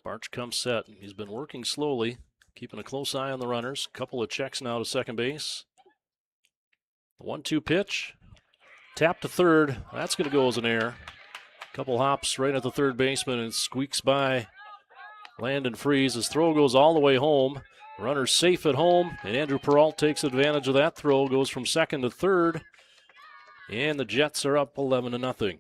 Barch comes set. He's been working slowly, keeping a close eye on the runners. Couple of checks now to second base. The 1-2 pitch. Tap to third. That's going to go as an error. Couple hops right at the third baseman and squeaks by Landon Freeze. His throw goes all the way home. Runner's safe at home, and Andrew Peralt takes advantage of that throw. Goes from second to third, and the Jets are up 11-0.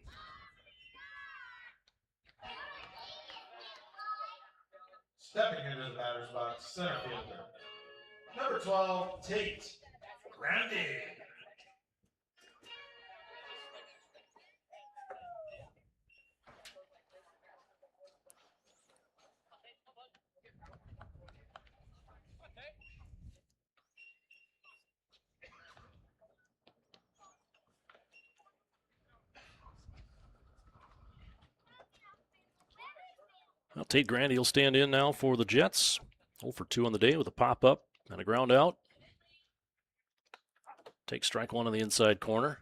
Stepping into the batter's box, center fielder. Number 12, Tate Grandy. Well, Tate Grandy will stand in now for the Jets. 0 for 2 on the day with a pop-up and a ground out. Takes strike 1 on the inside corner.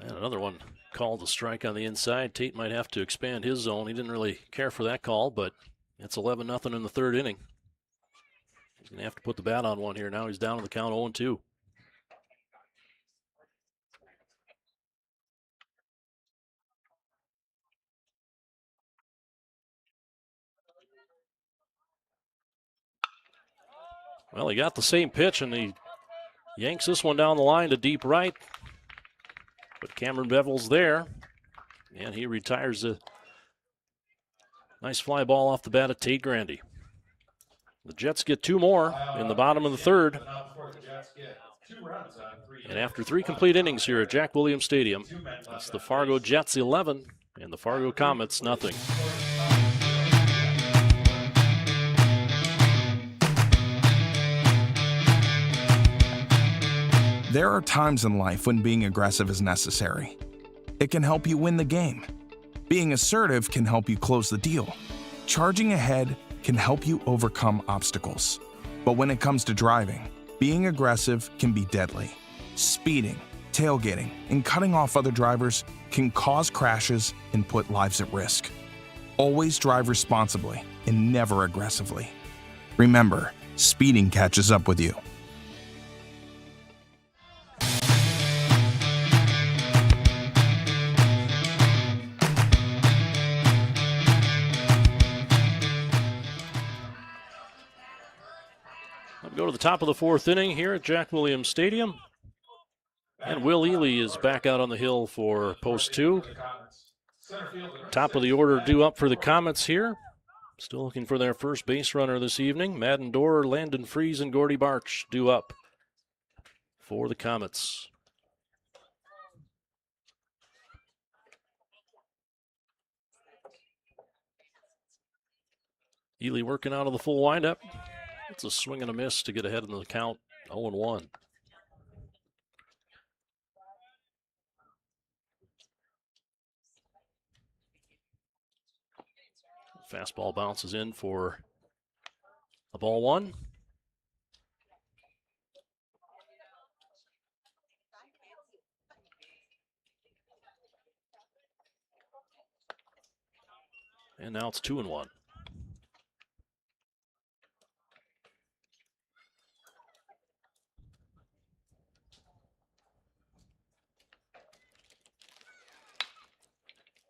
And another one called a strike on the inside. Tate might have to expand his zone. He didn't really care for that call, but it's 11-0 in the third inning. He's going to have to put the bat on one here. Now he's down to the count 0-2. Well, he got the same pitch, and he yanks this one down the line to deep right. But Cameron Bevel's there, and he retires a nice fly ball off the bat of Tate Grandy. The Jets get 2 more in the bottom of the third. And after 3 complete innings here at Jack Williams Stadium, it's the Fargo Jets 11 and the Fargo Comets nothing. There are times in life when being aggressive is necessary. It can help you win the game. Being assertive can help you close the deal. Charging ahead can help you overcome obstacles. But when it comes to driving, being aggressive can be deadly. Speeding, tailgating, and cutting off other drivers can cause crashes and put lives at risk. Always drive responsibly and never aggressively. Remember, speeding catches up with you. We'll go to the top of the fourth inning here at Jack Williams Stadium. And Will Ely is back out on the hill for post 2. Top of the order due up for the Comets here. Still looking for their first base runner this evening. Madden Dorr, Landon Fries, and Gordy Barch due up for the Comets. Ely working out of the full windup. It's a swing and a miss to get ahead in the count, 0-1. Fastball bounces in for a ball 1. And now it's 2-1.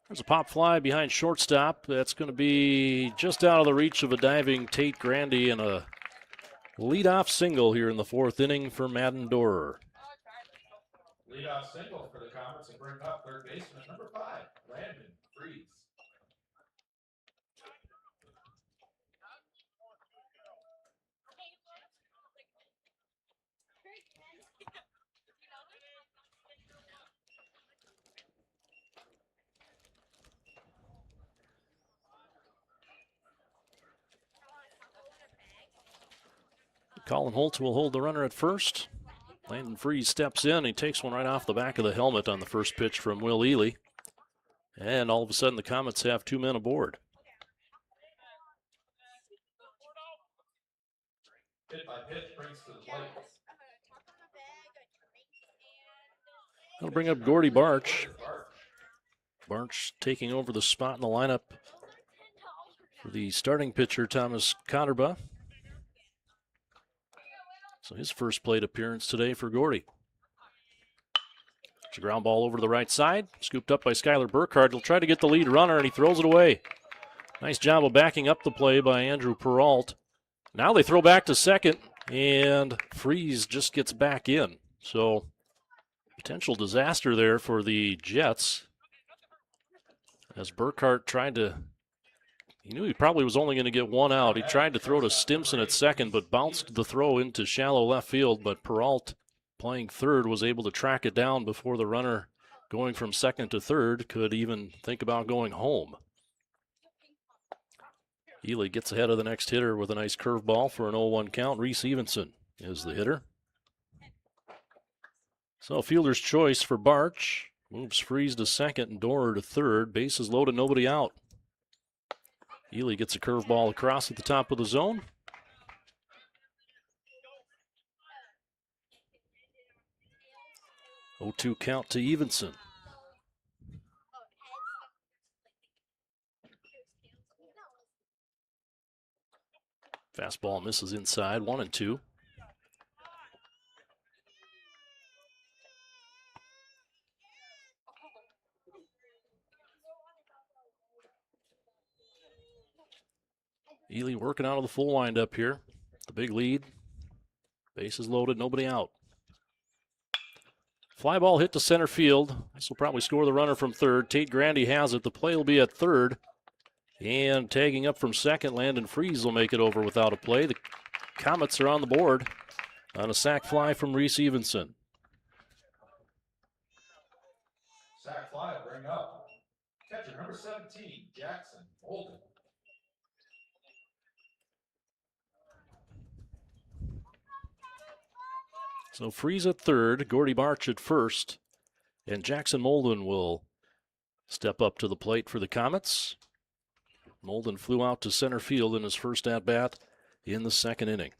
There's a pop fly behind shortstop. That's going to be just out of the reach of a diving Tate Grandy, and a leadoff single here in the fourth inning for Madden Dorr. Leadoff single for the Comets to bring up third baseman number 5, Landon Fries. Colin Holtz will hold the runner at first. Landon Fries steps in. He takes one right off the back of the helmet on the first pitch from Will Ely. And all of a sudden the Comets have 2 men aboard. Hit by pitch brings to the plate. That'll bring up Gordy Barch. Barch taking over the spot in the lineup for the starting pitcher, Thomas Cotterba. So his first plate appearance today for Gordy. It's a ground ball over to the right side. Scooped up by Skylar Burkhardt. He'll try to get the lead runner, and he throws it away. Nice job of backing up the play by Andrew Peralt. Now they throw back to second, and Fries just gets back in. So potential disaster there for the Jets. As Burkhardt tried to, he knew he probably was only going to get one out. He tried to throw to Stimson at second, but bounced the throw into shallow left field. But Peralt, playing third, was able to track it down before the runner going from second to third could even think about going home. Ely gets ahead of the next hitter with a nice curveball for an 0-1 count. Reese Evenson is the hitter. So fielder's choice for Barch. Moves Fries to second and Dorr to third. Bases loaded, nobody out. Ely gets a curveball across at the top of the zone. Oh, 0-2 count to Evenson. Fastball misses inside, 1-2. Ely working out of the full windup here. The big lead. Bases loaded, nobody out. Fly ball hit to center field. This will probably score the runner from third. Tate Grandy has it. The play will be at third. And tagging up from second, Landon Fries will make it over without a play. The Comets are on the board on a sac fly from Reese Evenson. Sac fly will bring up catcher number 17, Jackson Holden. So Fries at third, Gordy Barch at first, and Jackson Molden will step up to the plate for the Comets. Molden flew out to center field in his first at-bat in the second inning.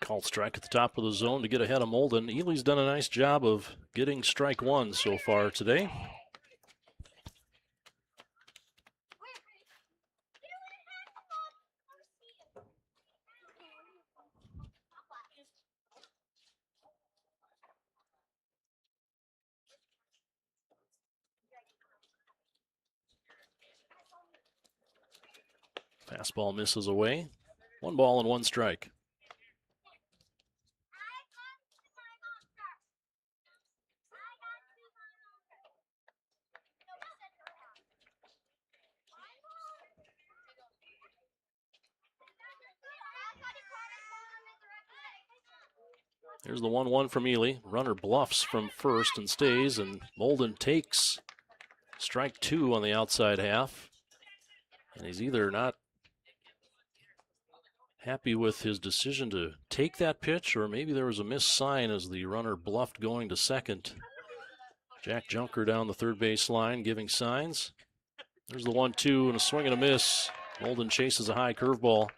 Called strike at the top of the zone to get ahead of Molden. Ely's done a nice job of getting strike one so far today. Fastball misses away. 1 ball and 1 strike. Here's the 1-1 from Ely. Runner bluffs from first and stays, and Molden takes strike 2 on the outside half. And he's either not happy with his decision to take that pitch, or maybe there was a missed sign as the runner bluffed going to second. Jack Junker down the third base line giving signs. There's the 1-2 and a swing and a miss. Molden chases a high curveball.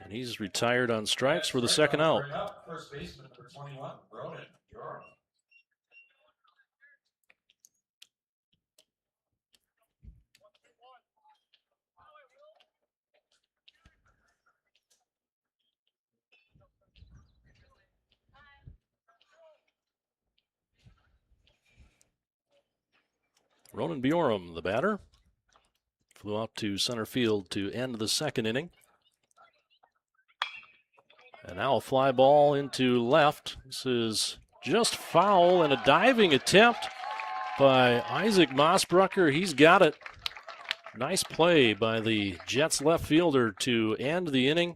And he's retired on strikes for the second out. First baseman number 21, Ronan Bureau. Ronan Bjorum, the batter, flew out to center field to end the second inning. And now a fly ball into left. This is just foul and a diving attempt by Isaac Mossbrucker. He's got it. Nice play by the Jets left fielder to end the inning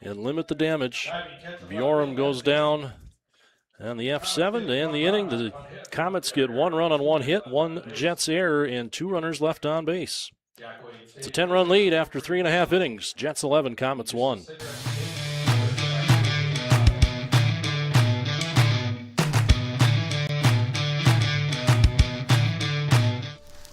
and limit the damage. Bjorum goes down on the F7 to end the inning. The Comets get 1 run on 1 hit, 1 Jets error, and 2 runners left on base. It's a 10-run lead after 3.5 innings. Jets 11, Comets 1.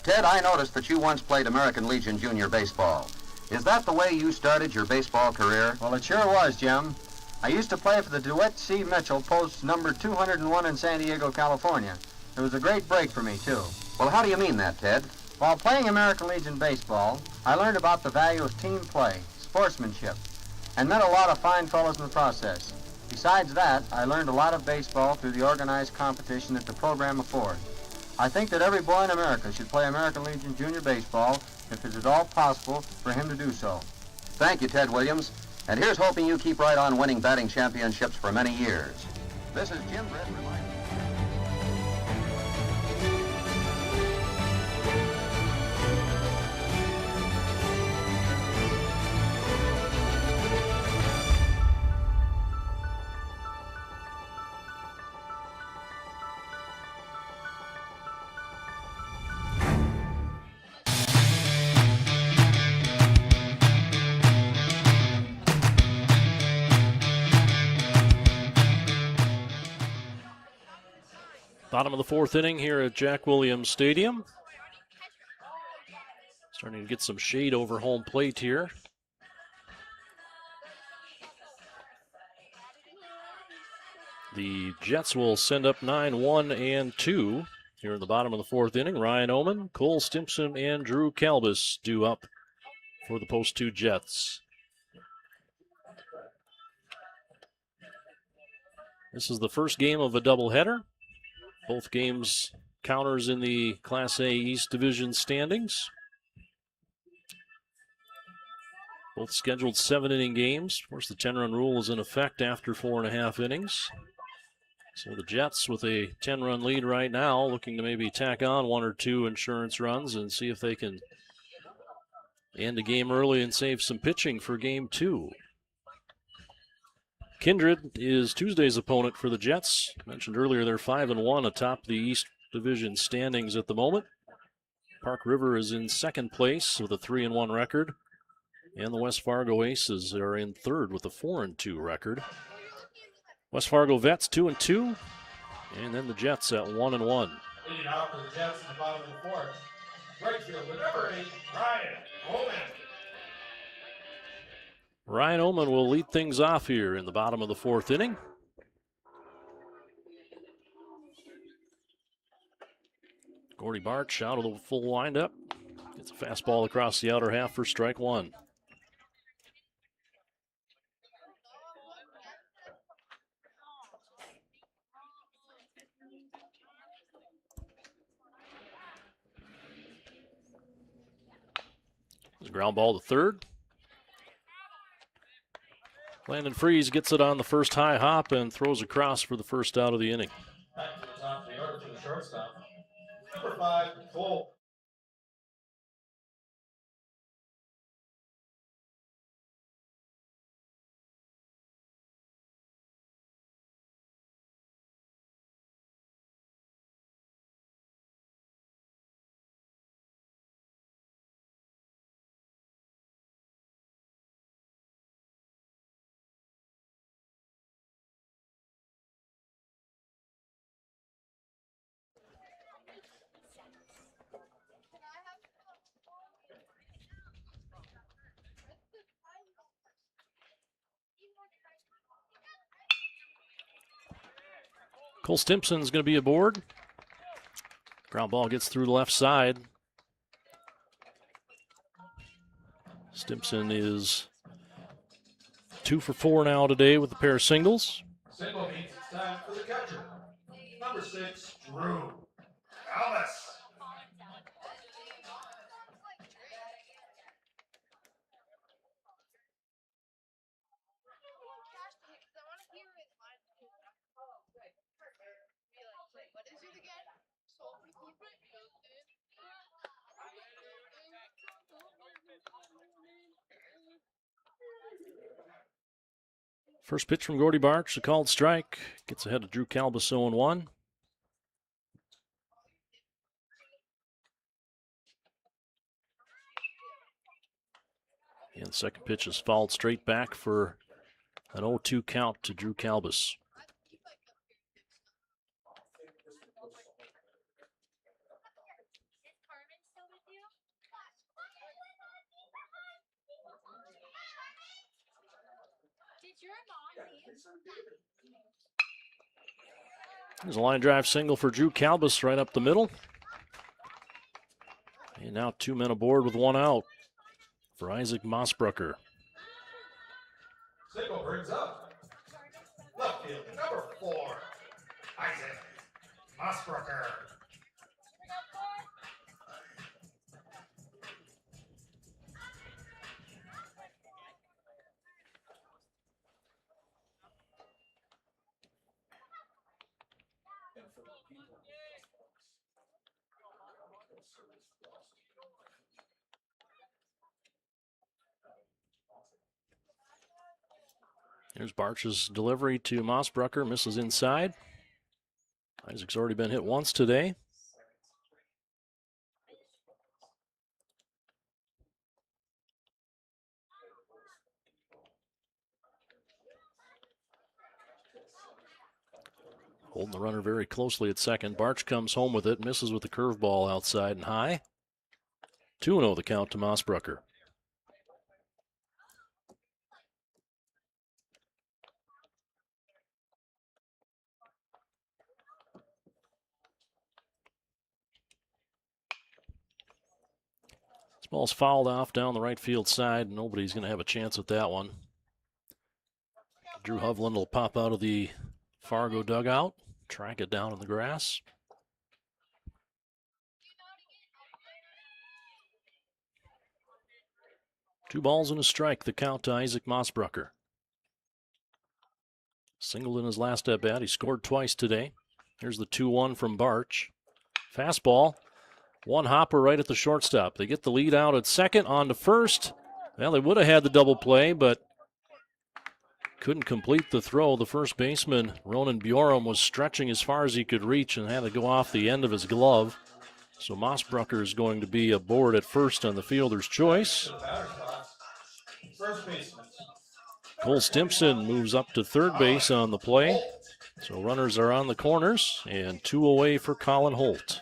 Ted, I noticed that you once played American Legion Junior Baseball. Is that the way you started your baseball career? Well, it sure was, Jim. I used to play for the DeWitt C. Mitchell, post number 201 in San Diego, California. It was a great break for me, too. Well, how do you mean that, Ted? While playing American Legion baseball, I learned about the value of team play, sportsmanship, and met a lot of fine fellows in the process. Besides that, I learned a lot of baseball through the organized competition that the program affords. I think that every boy in America should play American Legion Junior Baseball if it is at all possible for him to do so. Thank you, Ted Williams. And here's hoping you keep right on winning batting championships for many years. This is Jim Britt reminding you. Bottom of the 4th inning here at Jack Williams Stadium. Starting to get some shade over home plate here. The Jets will send up 9-1 and 2 here in the bottom of the 4th inning. Ryan Oman, Cole Stimpson, and Drew Kalbus due up for the post 2 Jets. This is the first game of a doubleheader. Both games counters in the Class A East Division standings. Both scheduled 7-inning games. Of course, the 10-run rule is in effect after 4.5 innings. So the Jets with a 10-run lead right now, looking to maybe tack on 1 or 2 insurance runs and see if they can end the game early and save some pitching for game 2. Kindred is Tuesday's opponent for the Jets. Mentioned earlier, they're 5-1 atop the East Division standings at the moment. Park River is in second place with a 3-1 record. And the West Fargo Aces are in third with a 4-2 record. West Fargo Vets 2-2. And then the Jets at 1-1. Leading out for the Jets in the bottom of the fourth. Right fielder, number 8, Ryan Oman. Ryan Oman will lead things off here in the bottom of the fourth inning. Gordy Barch out of the full windup. Gets a fastball across the outer half for strike one. There's a ground ball to third. Landon Freeze gets it on the first high hop and throws across for the first out of the inning. Back to the top of the order for the shortstop. Number 5, Cole. Cole Stimpson's going to be aboard. Ground ball gets through the left side. Stimpson is 2 for 4 now today with a pair of singles. Single means it's time for the catcher. Number 6, Drew Alvis. First pitch from Gordy Barch, a called strike. Gets ahead of Drew Calbus 0-1. And the second pitch is fouled straight back for an 0-2 count to Drew Calbus. There's a line drive single for Drew Calbus right up the middle. And now 2 men aboard with 1 out for Isaac Mossbrucker. Single brings up left field, number 4, Isaac Mossbrucker. Here's Barch's delivery to Mossbrucker, misses inside. Isaac's already been hit once today. Holding the runner very closely at second. Barch comes home with it, misses with the curveball outside and high. 2-0 the count to Mossbrucker. This ball's fouled off down the right field side. Nobody's going to have a chance at that one. Drew Hovland will pop out of the Fargo dugout, track it down in the grass. Two balls and a strike, the count to Isaac Mossbrucker. Singled in his last at bat. He scored twice today. Here's the 2-1 from Barch. Fastball. One hopper right at the shortstop. They get the lead out at second, on to first. Well, they would have had the double play, but couldn't complete the throw. The first baseman, Ronan Bjorum, was stretching as far as he could reach and had to go off the end of his glove. So Mossbrucker is going to be aboard at first on the fielder's choice. To the batter's box. First baseman. Cole Stimpson moves up to third base on the play. So runners are on the corners and 2 away for Colin Holt.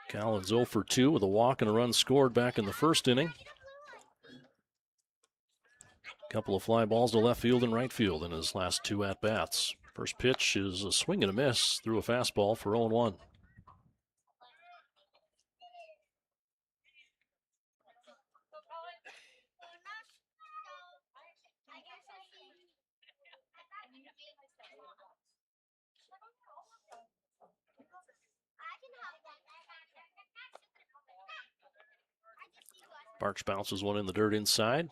Collins 0 for 2 with a walk and a run scored back in the first inning. Couple of fly balls to left field and right field in his last 2 at-bats. First pitch is a swing and a miss through a fastball for 0-1. Barch bounces one in the dirt inside.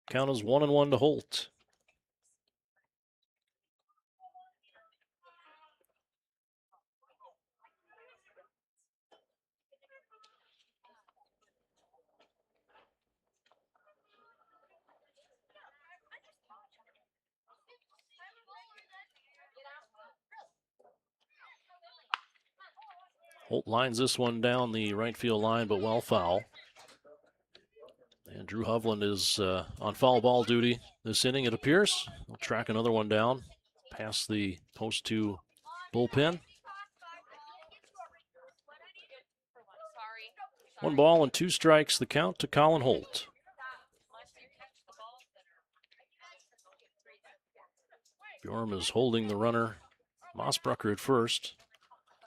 Count is 1-1 to Holt. Holt lines this one down the right field line, but well foul. And Drew Hovland is on foul ball duty this inning, it appears. He'll track another one down past the post 2 bullpen. 1 ball and 2 strikes, the count to Colin Holt. Bjorm is holding the runner. Mossbrucker at first.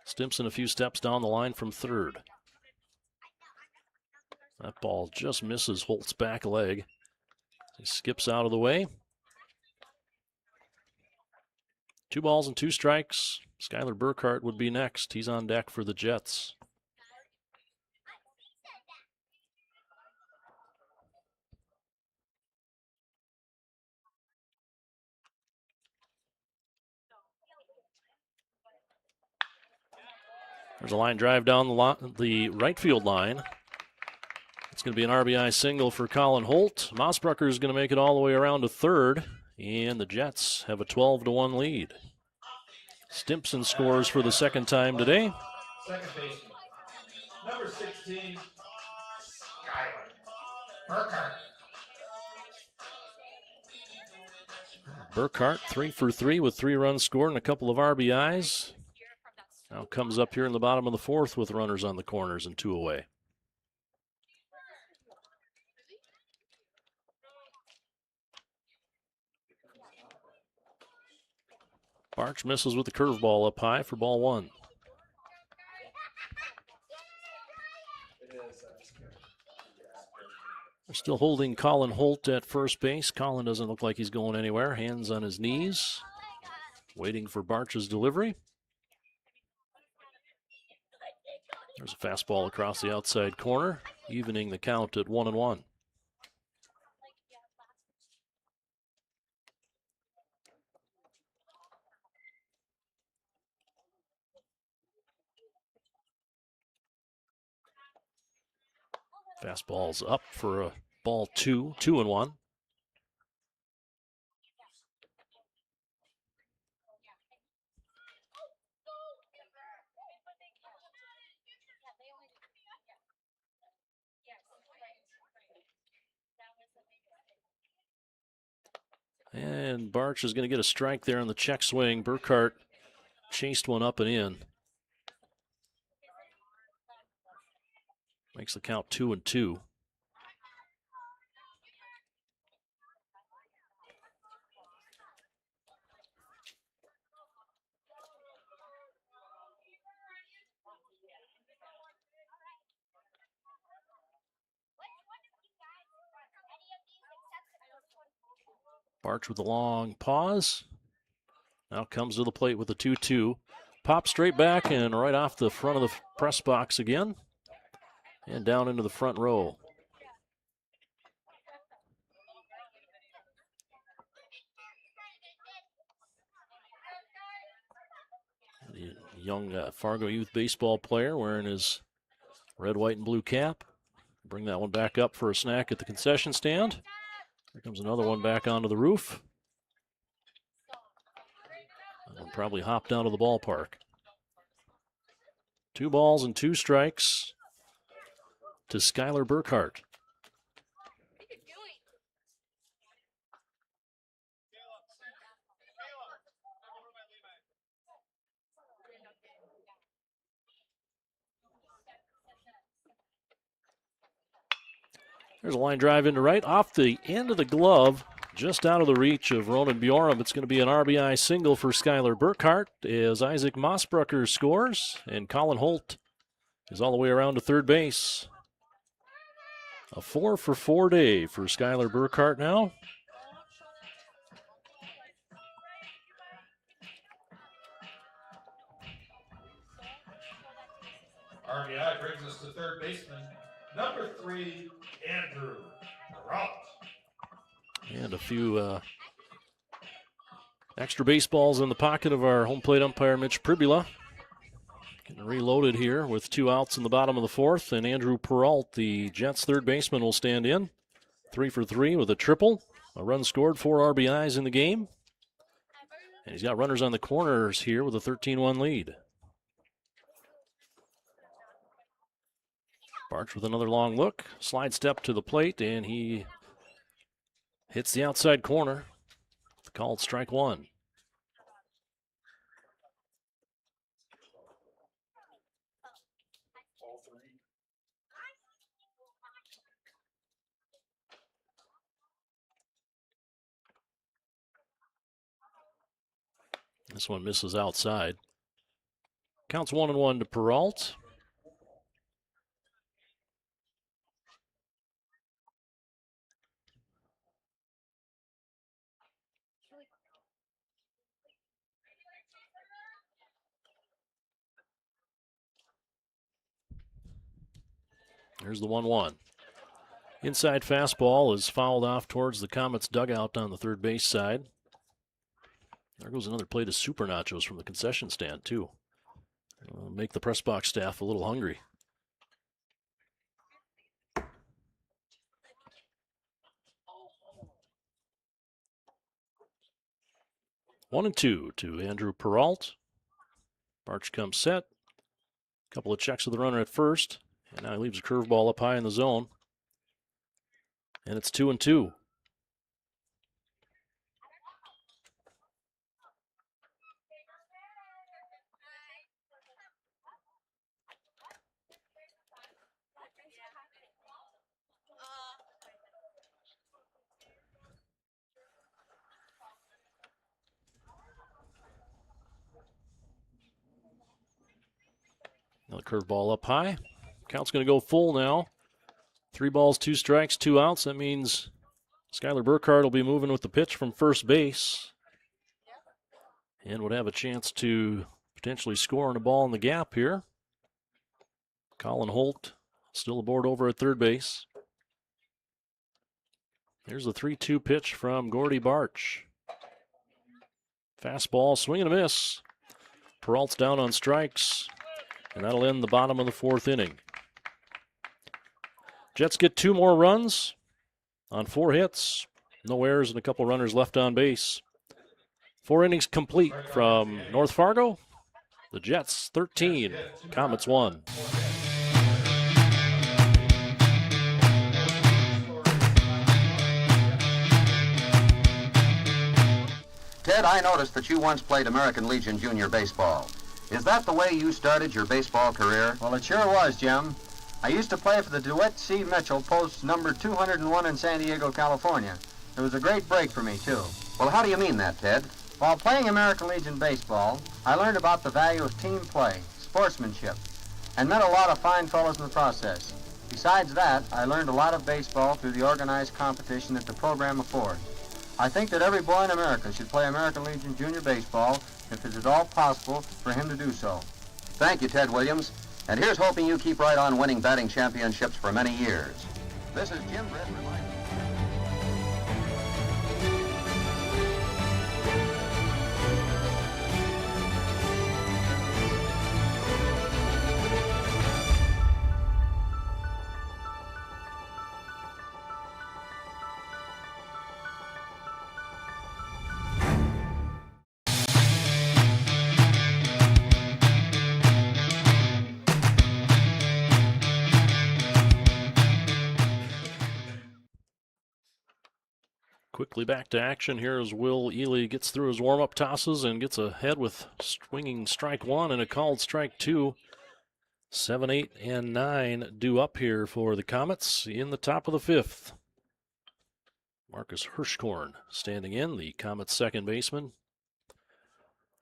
Stimpson a few steps down the line from third. That ball just misses Holt's back leg. He skips out of the way. 2 balls and 2 strikes. Skylar Burkhart would be next. He's on deck for the Jets. There's a line drive down the right field line. It's going to be an RBI single for Colin Holt. Mossbrucker is going to make it all the way around to third, and the Jets have a 12-1 lead. Stimpson scores for the second time today. Second baseman. Number 16, Skyler Burkhart. Burkhart 3 for 3 with 3 runs scored and a couple of RBIs. Now comes up here in the bottom of the 4th with runners on the corners and 2 away. Barch misses with the curveball up high for ball 1. We're still holding Colin Holt at first base. Colin doesn't look like he's going anywhere. Hands on his knees, waiting for Barch's delivery. There's a fastball across the outside corner, evening the count at 1-1. Fastball's up for a ball 2, 2-1. And Barch is going to get a strike there on the check swing. Burkhart chased one up and in. Makes the count 2-2. Barch with a long pause. Now comes to the plate with a 2-2. Pop straight back and right off the front of the press box again. And down into the front row. The young Fargo youth baseball player wearing his Red, white, and blue cap. Bring that one back up for a snack at the concession stand. Here comes another one back onto the roof. That one probably hopped out of the ballpark. 2 balls and 2 strikes to Skylar Burkhart. There's a line drive into right, off the end of the glove, just out of the reach of Ronan Bjorum. It's going to be an RBI single for Skylar Burkhart as Isaac Mossbrucker scores, and Colin Holt is all the way around to third base. A 4-for-4 day for Skylar Burkhart now. RBI brings us to third baseman, number 3, Andrew Peralt. And a few extra baseballs in the pocket of our home plate umpire, Mitch Pribula. Getting reloaded here with 2 outs in the bottom of the 4th, and Andrew Peralt, the Jets' third baseman, will stand in. 3 for 3 with a triple. A run scored, 4 RBIs in the game. And he's got runners on the corners here with a 13-1 lead. Barch with another long look, slide step to the plate, and he hits the outside corner. Called strike 1. This one misses outside. Counts 1-1 to Peralt. Here's the 1-1. Inside fastball is fouled off towards the Comets dugout on the third base side. There goes another plate of super nachos from the concession stand, too. Make the press box staff a little hungry. 1-2 to Andrew Peralt. Barch comes set. Couple of checks of the runner at first. And now he leaves a curveball up high in the zone. And it's 2-2. Another curveball up high. Count's going to go full now. 3 balls, 2 strikes, 2 outs. That means Skylar Burkhart will be moving with the pitch from first base and would have a chance to potentially score on a ball in the gap here. Colin Holt still aboard over at third base. Here's the 3-2 pitch from Gordy Barch. Fastball, swing and a miss. Peralt's down on strikes, and that'll end the bottom of the 4th inning. Jets get 2 more runs on 4 hits. No errors and a couple runners left on base. 4 innings complete from North Fargo. The Jets 13, Comets 1. Ted, I noticed that you once played American Legion Junior Baseball. Is that the way you started your baseball career? Well, it sure was, Jim. I used to play for the DeWitt C. Mitchell, post number 201 in San Diego, California. It was a great break for me, too. Well, how do you mean that, Ted? While playing American Legion baseball, I learned about the value of team play, sportsmanship, and met a lot of fine fellows in the process. Besides that, I learned a lot of baseball through the organized competition that the program affords. I think that every boy in America should play American Legion Junior Baseball if it is at all possible for him to do so. Thank you, Ted Williams. And here's hoping you keep right on winning batting championships for many years. This is Jim Red reminding you. Quickly back to action here as Will Ely gets through his warm-up tosses and gets ahead with swinging strike one and a called strike two. 7, 8, and 9 due up here for the Comets in the top of the fifth. Marcus Hirschkorn standing in, the Comets' second baseman.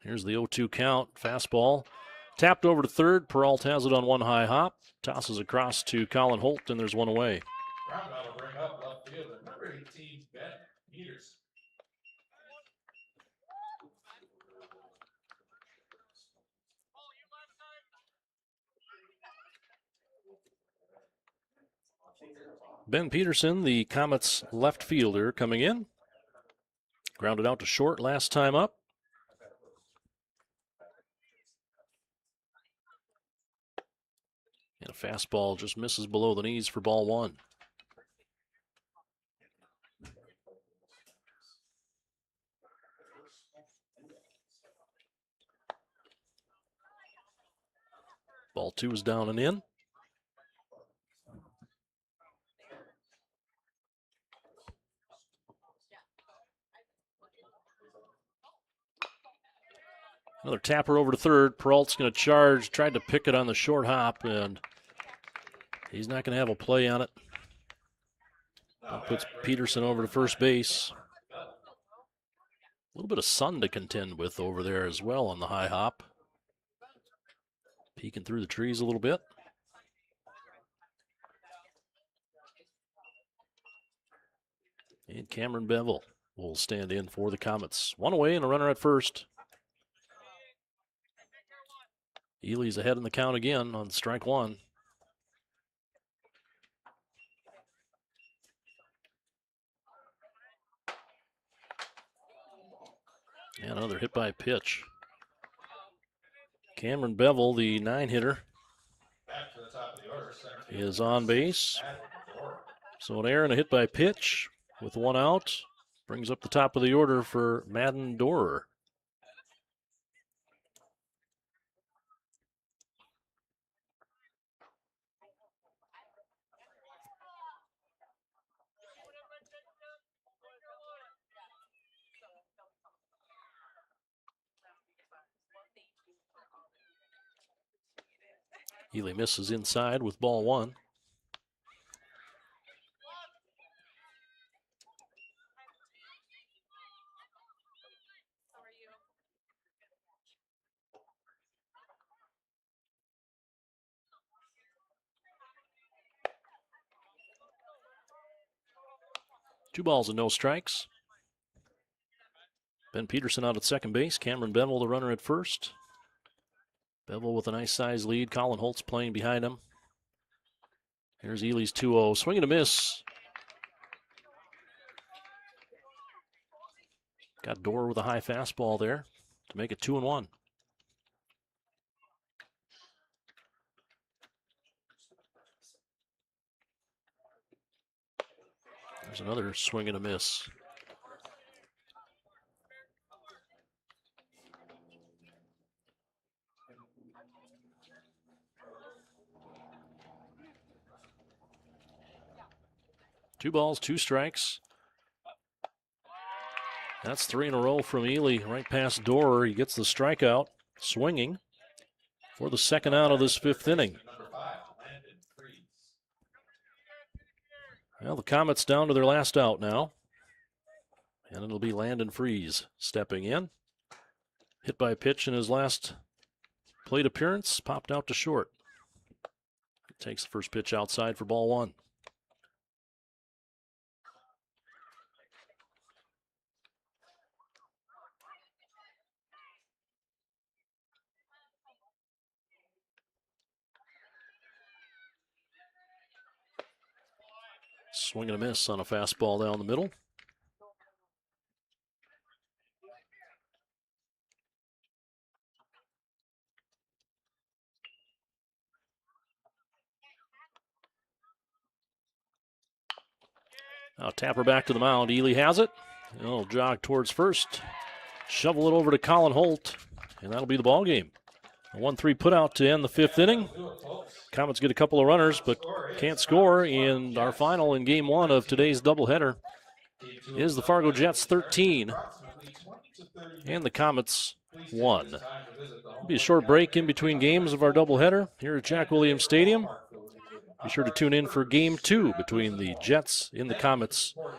Here's the 0-2 count. Fastball tapped over to third. Peralta has it on one high hop. Tosses across to Colin Holt, and there's one away. Round out will bring up left fielder, number 18, Ben Peterson. Ben Peterson, the Comets' left fielder, coming in. Grounded out to short last time up. And a fastball just misses below the knees for ball one. Ball two is down and in. Another tapper over to third. Peralta's going to charge. Tried to pick it on the short hop, and he's not going to have a play on it. That puts Peterson over to first base. A little bit of sun to contend with over there as well on the high hop. Peeking through the trees a little bit. And Cameron Bevel will stand in for the Comets. One away and a runner at first. Ely's ahead in the count again on strike one. And another hit by pitch. Cameron Bevel, the 9-hitter, Back to the top of the order, center field. is on base. Adam Dorr. So an error and a hit by pitch with one out. Brings up the top of the order for Madden Dorer. Ely misses inside with ball one. Two balls and no strikes. Ben Peterson out at second base. Cameron Bevel, the runner at first. Bevel with a nice size lead. Colin Holtz playing behind him. Here's Ely's 2-0. Swing and a miss. Got Dorr with a high fastball there to make it 2-1. There's another swing and a miss. Two balls, two strikes. That's three in a row from Ely, right past Dorr. He gets the strikeout, swinging for the second out of this fifth inning. Number 5, Landon Freeze. Well, the Comets down to their last out now. And it'll be Landon Freeze stepping in. Hit by a pitch in his last plate appearance, popped out to short. Takes the first pitch outside for ball one. Swing and a miss on a fastball down the middle. Now Tapper back to the mound. Ely has it. He'll jog towards first. Shovel it over to Colin Holt, and that'll be the ball game. A 1-3 putout to end the fifth inning. Comets get a couple of runners, but can't score in our final in game one of today's doubleheader. is the Fargo Jets 13 and the Comets 1. It'll be a short break in between games of our doubleheader here at Jack Williams Stadium. Be sure to tune in for Game 2 between the Jets and the Comets